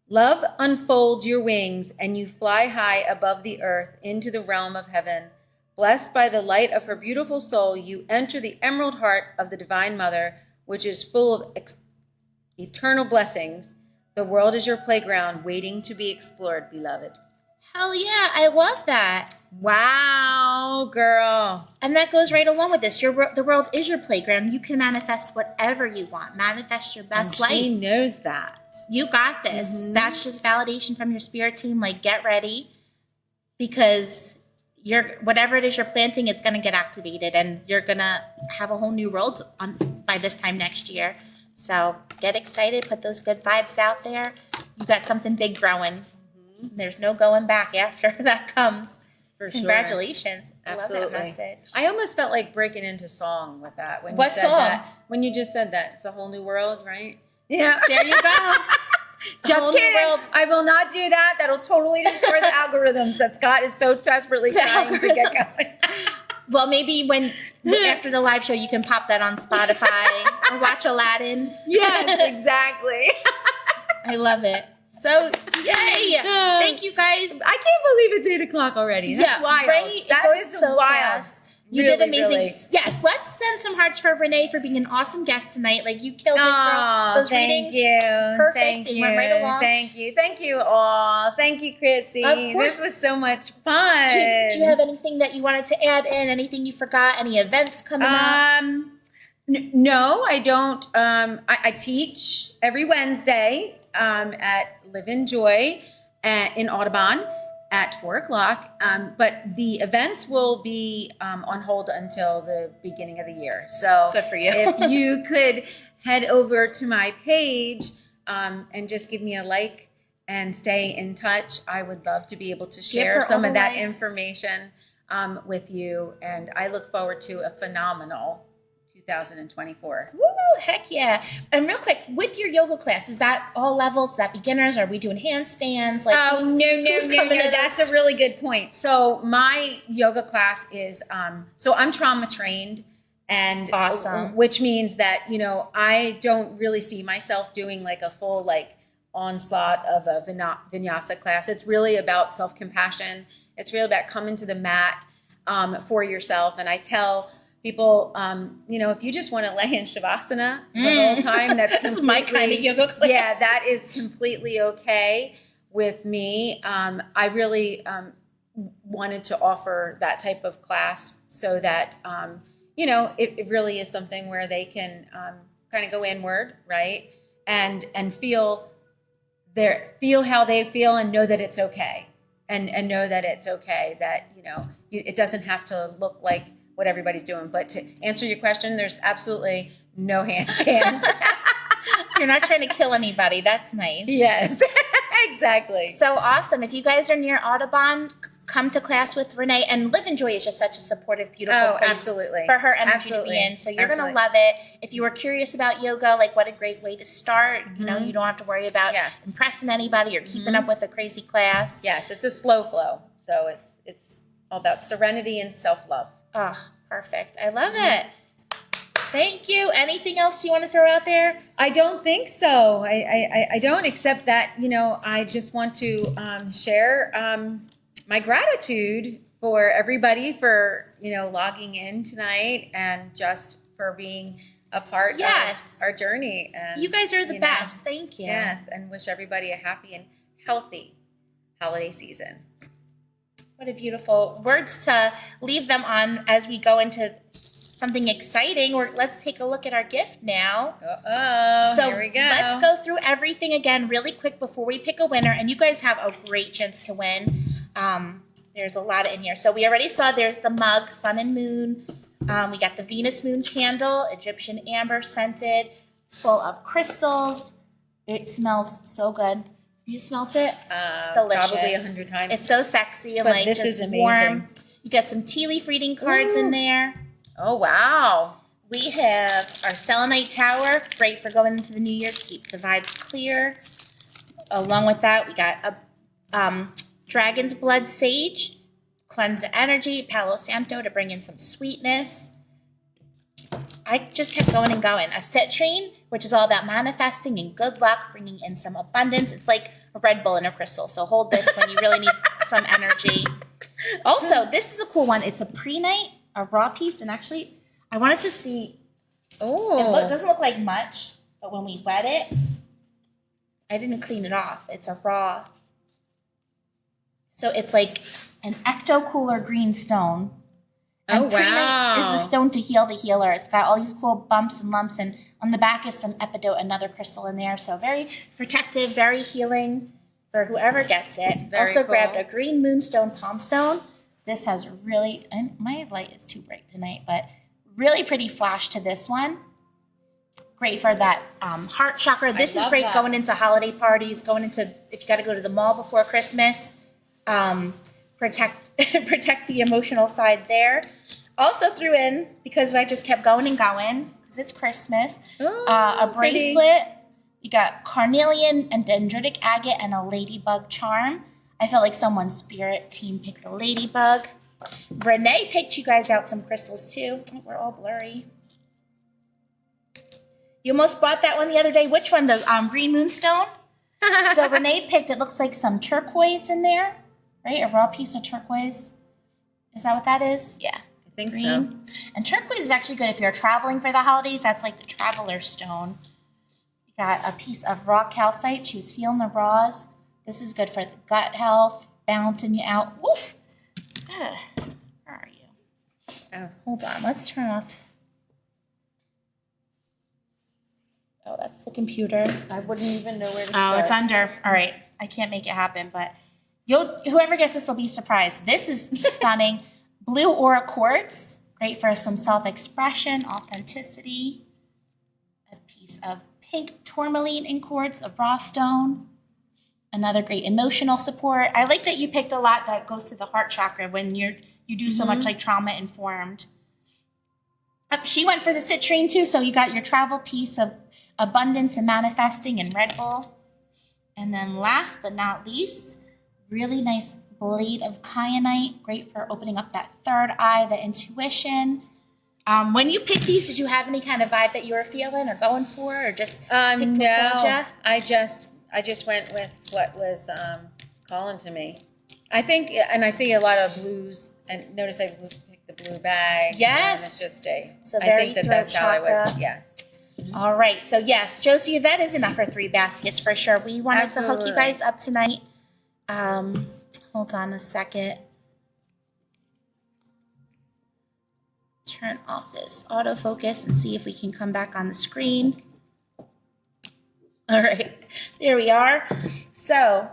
Love unfolds your wings and you fly high above the earth into the realm of heaven. Blessed by the light of her beautiful soul, you enter the emerald heart of the Divine Mother, which is full of eternal blessings. The world is your playground waiting to be explored, beloved. Hell yeah, I love that. Wow, girl. And that goes right along with this. The world is your playground. You can manifest whatever you want. Manifest your best life. She knows that. You got this. Mm-hmm. That's just validation from your spirit team. Like, get ready, because whatever it is you're planting, it's going to get activated, and you're going to have a whole new world by this time next year. So get excited. Put those good vibes out there. You got something big growing. There's no going back after that comes. For Congratulations. Sure. I love Absolutely. that message. I almost felt like breaking into song with that. When What you said song? That. When you just said that. It's a whole new world, right? Yeah. There you go. Whole Just new kidding. world. I will not do that. That'll totally destroy the algorithms that Scott is so desperately trying to get going. Well, maybe after the live show, you can pop that on Spotify or watch Aladdin. Yes, exactly. I love it. So, yay! Thank you guys. I can't believe it's 8 o'clock already. That's wild. Right? That It goes is so wild. fast. You Really, did amazing. really. Yes, let's send some hearts for Renee for being an awesome guest tonight. Like, you killed it, girl. Oh, Those thank readings, you. perfect. Thank They you. went right along. Thank you. Thank you all. Thank you, Chrissy. Of course. This was so much fun. Do you have anything that you wanted to add in? Anything you forgot? Any events coming up? No, I don't. I teach every Wednesday at Live in Joy in Audubon at 4 o'clock. But the events will be on hold until the beginning of the year. So Good for you. if you could head over to my page and just give me a like and stay in touch, I would love to be able to share her some all of the that likes. information with you. And I look forward to a phenomenal 2024. Woo, heck yeah. And real quick, with your yoga class, is that all levels? Is that beginners? Are we doing handstands? Like, Oh, who's coming to That's this? a really good point. So my yoga class is, so I'm trauma trained, and Awesome. which means that, I don't really see myself doing like a full onslaught of a vinyasa class. It's really about self-compassion. It's really about coming to the mat for yourself. And I tell people, if you just want to lay in Shavasana the whole time, that's This is my kind of yoga class. Yeah, that is completely okay with me. I really wanted to offer that type of class so that, it really is something where they can kind of go inward, right? And feel how they feel and know that it's okay. And know that it's okay, that, it doesn't have to look like what everybody's doing. But to answer your question, there's absolutely no handstands. You're not trying to kill anybody. That's nice. Yes, exactly. So awesome. If you guys are near Audubon, come to class with Renee. And Live and Joy is just such a supportive, beautiful place absolutely. for her energy Absolutely. to be in. So you're going to Absolutely. love it. If you were curious about yoga, what a great way to start. You don't have to worry about Yes. impressing anybody or keeping up with a crazy class. Yes, it's a slow flow. So it's all about serenity and self-love. Oh, perfect. I love it. Thank you. Anything else you want to throw out there? I don't think so. I don't, except that, I just want to share my gratitude for everybody for, logging in tonight and just for being a part Yes. of our journey. And, You guys are the best. Thank you. Yes, and wish everybody a happy and healthy holiday season. What a beautiful words to leave them on as we go into something exciting. Let's take a look at our gift now. So here we go. Let's go through everything again really quick before we pick a winner. And you guys have a great chance to win. There's a lot in here. So we already saw there's the mug, sun and moon. We got the Venus moon candle, Egyptian amber scented, full of crystals. It smells so good. You smelt it? It's delicious. Probably 100 times. It's so sexy and But like this just is amazing. warm. You got some tea leaf reading cards in there. Oh, wow. We have our selenite tower, great for going into the new year, keep the vibes clear. Along with that, we got a dragon's blood sage, cleanse the energy, Palo Santo to bring in some sweetness. I just kept going and going. A citrine, which is all about manifesting and good luck, bringing in some abundance. It's like a Red Bull in a crystal. So hold this when you really need some energy. Also, this is a cool one. It's a pre-night, a raw piece. And actually, I wanted to see. Oh. It doesn't look like much, but when we wet it, I didn't clean it off. It's a raw. So it's like an ecto-cooler green stone. And Oh, wow. is the stone to heal the healer. It's got all these cool bumps and lumps, and on the back is some epidote, another crystal in there. So very protective, very healing for whoever gets it. Very also cool. grabbed a green moonstone palm stone. This has really, and my light is too bright tonight, but really pretty flash to this one. Great for that heart chakra. This is love great that. going into holiday parties, going into, if you got to go to the mall before Christmas. Protect the emotional side there. Also threw in, because I just kept going and going, because it's Christmas, a pretty. bracelet. You got carnelian and dendritic agate and a ladybug charm. I felt like someone's spirit team picked a ladybug. Renee picked you guys out some crystals too. We're all blurry. You almost bought that one the other day. Which one? The green moonstone? So Renee picked, it looks like some turquoise in there, right? A raw piece of turquoise. Is that what that is? Yeah. I think Green. And turquoise is actually good if you're traveling for the holidays. That's like the traveler stone. You got a piece of raw calcite. She was feeling the raws. This is good for the gut health, balancing you out. Woof. Where are you? Oh. Hold on. Let's turn off. Oh, that's the computer. I wouldn't even know where to Oh, start. it's under. All right. I can't make it happen, but whoever gets this will be surprised. This is stunning. Blue aura quartz, great for some self-expression, authenticity. A piece of pink tourmaline in quartz, a raw stone. Another great emotional support. I like that you picked a lot that goes to the heart chakra when you do so much like trauma informed. She went for the citrine too, so you got your travel piece of abundance and manifesting and Red Bull. And then last but not least, really nice blade of kyanite, great for opening up that third eye, the intuition. When you picked these, did you have any kind of vibe that you were feeling or going for, or just picked what called ya? No, I just went with what was calling to me. I think, and I see a lot of blues, and notice I picked the blue bag. Yes. And it's just a, So I very think throat that's how I chakra. was, yes. All right, so yes, Josie, that is enough for 3 baskets for sure. We wanted to hook you Absolutely. guys up tonight. Hold on a second. Turn off this autofocus and see if we can come back on the screen. All right, there we are. So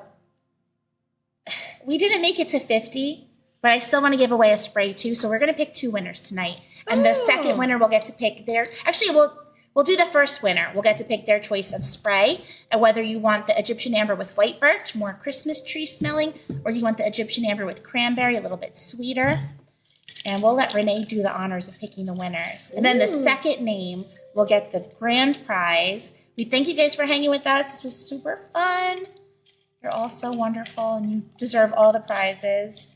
we didn't make it to 50, but I still want to give away a spray too. So we're going to pick 2 winners tonight. And the second winner will get to pick we'll do the first winner. We'll get to pick their choice of spray, and whether you want the Egyptian amber with white birch, more Christmas tree smelling, or you want the Egyptian amber with cranberry, a little bit sweeter. And we'll let Renee do the honors of picking the winners. And then the second name will get the grand prize. We thank you guys for hanging with us. This was super fun. You're all so wonderful, and you deserve all the prizes.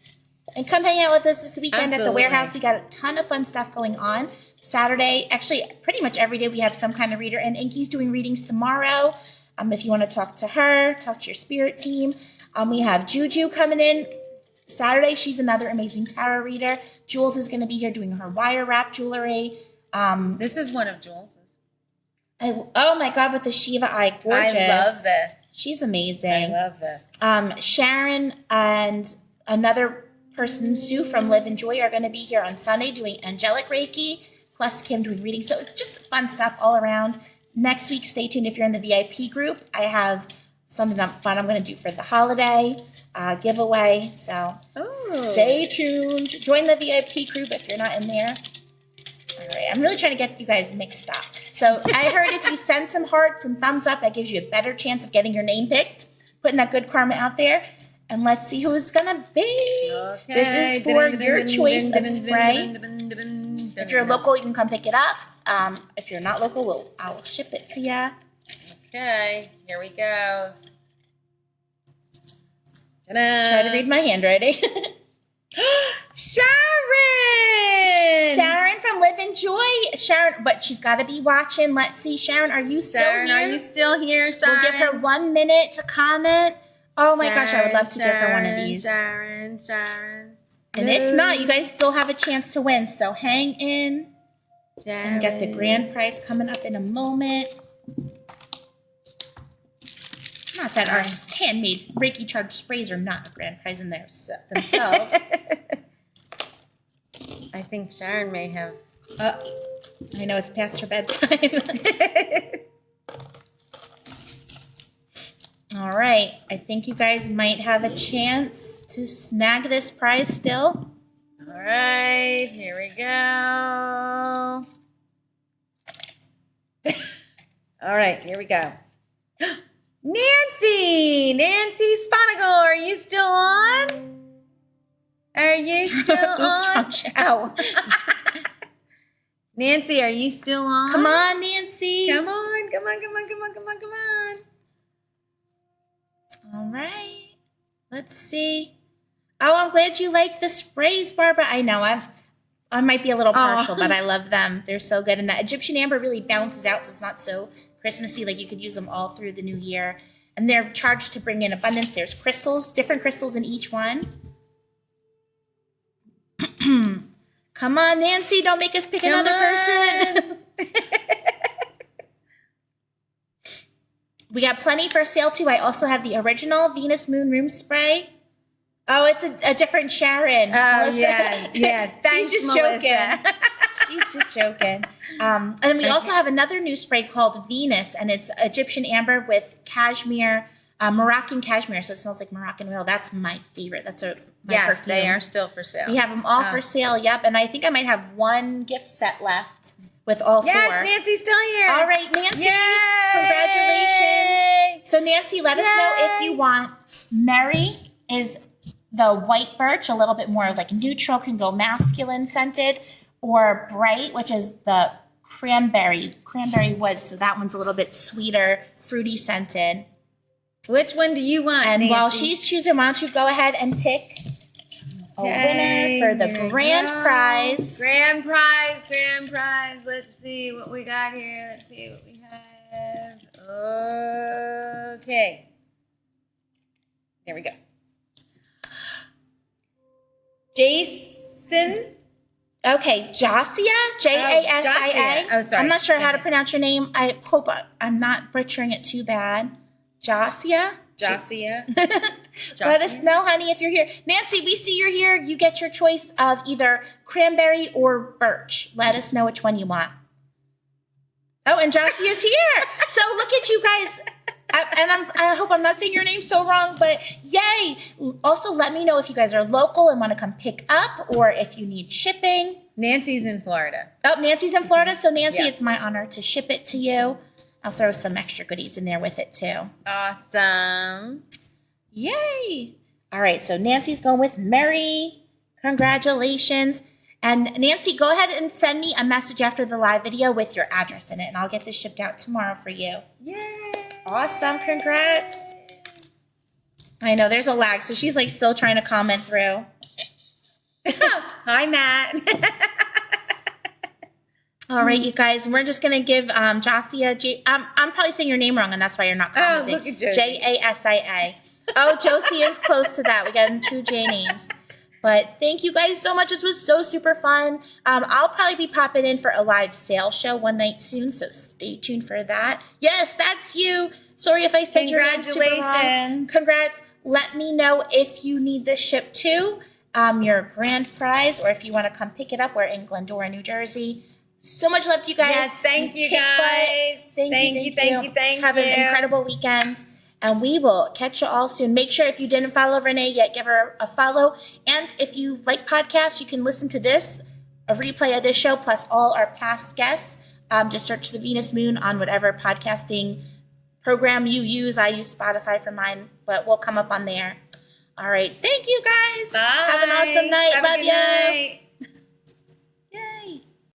And come hang out with us this weekend at the Absolutely. warehouse. We got a ton of fun stuff going on. Saturday, actually, pretty much every day we have some kind of reader. And Inky's doing readings tomorrow. If you want to talk to her, talk to your spirit team. We have Juju coming in Saturday. She's another amazing tarot reader. Jules is going to be here doing her wire wrap jewelry. This is one of Jules's. Oh my God, with the Shiva eye, gorgeous. I love this. She's amazing. I love this. Sharon and another person, Sue from Live and Joy, are going to be here on Sunday doing angelic Reiki. plus Kim doing reading. So it's just fun stuff all around. Next week, stay tuned if you're in the VIP group. I have something fun I'm going to do for the holiday giveaway. So stay tuned. Join the VIP group if you're not in there. All right, I'm really trying to get you guys mixed up. So I heard if you send some hearts and thumbs up, that gives you a better chance of getting your name picked, putting that good karma out there. And let's see who it's going to be. Okay. This is for your choice of spray. If you're local, you can come pick it up. If you're not local, I'll ship it to you. Okay, here we go. Try to read my handwriting. Sharon! Sharon from Live and Joy. Sharon, but she's got to be watching. Let's see. Sharon, are you still Sharon, here? are you still here, Sharon? We'll give her 1 minute to comment. Oh my gosh, I would love to give her one of these. Sharon. And if not, you guys still have a chance to win. So hang in and get the grand prize coming up in a moment. Not that our handmade Reiki charged sprays are not a grand prize in themselves. I think Sharon may have. I know it's past her bedtime. All right. I think you guys might have a chance to snag this prize still. All right. Here we go. All right. Here we go. Nancy Sponigal, are you still on? Are you still on? Ow. Nancy, are you still on? Come on, Nancy. Come on. All right. Let's see. Oh, I'm glad you like the sprays, Barbara. I know I might be a little partial, but I love them. They're so good. And that Egyptian amber really bounces out, so it's not so Christmassy. Like, you could use them all through the new year. And they're charged to bring in abundance. There's crystals, different crystals in each one. Come on, Nancy. Don't make us pick another person. We got plenty for sale, too. I also have the original Venus Moon Room Spray. Oh, it's a different Sharon. Oh, Melissa. yes. Thanks, She's just Melissa. joking. She's just joking. And we also have another new spray called Venus, and it's Egyptian amber with cashmere, Moroccan cashmere, so it smells like Moroccan oil. That's my favorite. That's my perfume. They are still for sale. We have them all for sale, yep. And I think I might have one gift set left with all four. Yes, Nancy's still here. All right, Nancy. Yay! Congratulations. So, Nancy, let us know if you want. Mary is the white birch, a little bit more like neutral, can go masculine scented, or bright, which is the cranberry wood. So that one's a little bit sweeter, fruity scented. Which one do you want, And Nancy? while she's choosing, why don't you go ahead and pick a winner for the grand prize. Grand prize. Let's see what we got here. Let's see what we have. Okay. There we go. Jason. Okay, Jasia, Jasia. Oh, sorry. I'm not sure how to pronounce your name. I hope I'm not butchering it too bad. Jasia. Let us know, honey, if you're here. Nancy, we see you're here. You get your choice of either cranberry or birch. Let us know which one you want. Oh, and Jasia's here. So look at you guys. I hope I'm not saying your name so wrong, but yay. Also, let me know if you guys are local and want to come pick up, or if you need shipping. Nancy's in Florida. Oh, Nancy's in Florida. So, Nancy, Yeah. it's my honor to ship it to you. I'll throw some extra goodies in there with it, too. Awesome. Yay. All right, so Nancy's going with Mary. Congratulations. And Nancy, go ahead and send me a message after the live video with your address in it, and I'll get this shipped out tomorrow for you. Yay. Awesome. Congrats. I know there's a lag, so she's like still trying to comment through. Hi, Matt. All right, you guys, we're just going to give Jasia, I'm probably saying your name wrong, and that's why you're not commenting. Oh, look at Josie. Jasia. Oh, Josie is close to that. We got 2 J names. But thank you guys so much. This was so super fun. I'll probably be popping in for a live sale show one night soon, so stay tuned for that. Yes, that's you. Sorry if I said your name super wrong. Congratulations. Congrats. Let me know if you need this shipped too, your grand prize, or if you want to come pick it up. We're in Glendora, New Jersey. So much love to you guys. Yes, thank you Kick butt. guys. Thank you. Have an incredible weekend. And we will catch you all soon. Make sure if you didn't follow Renee yet, give her a follow. And if you like podcasts, you can listen to this, a replay of this show, plus all our past guests. Just search The Venus Moon on whatever podcasting program you use. I use Spotify for mine, but we'll come up on there. All right. Thank you, guys. Bye. Have an awesome night. Have a Love good you. night.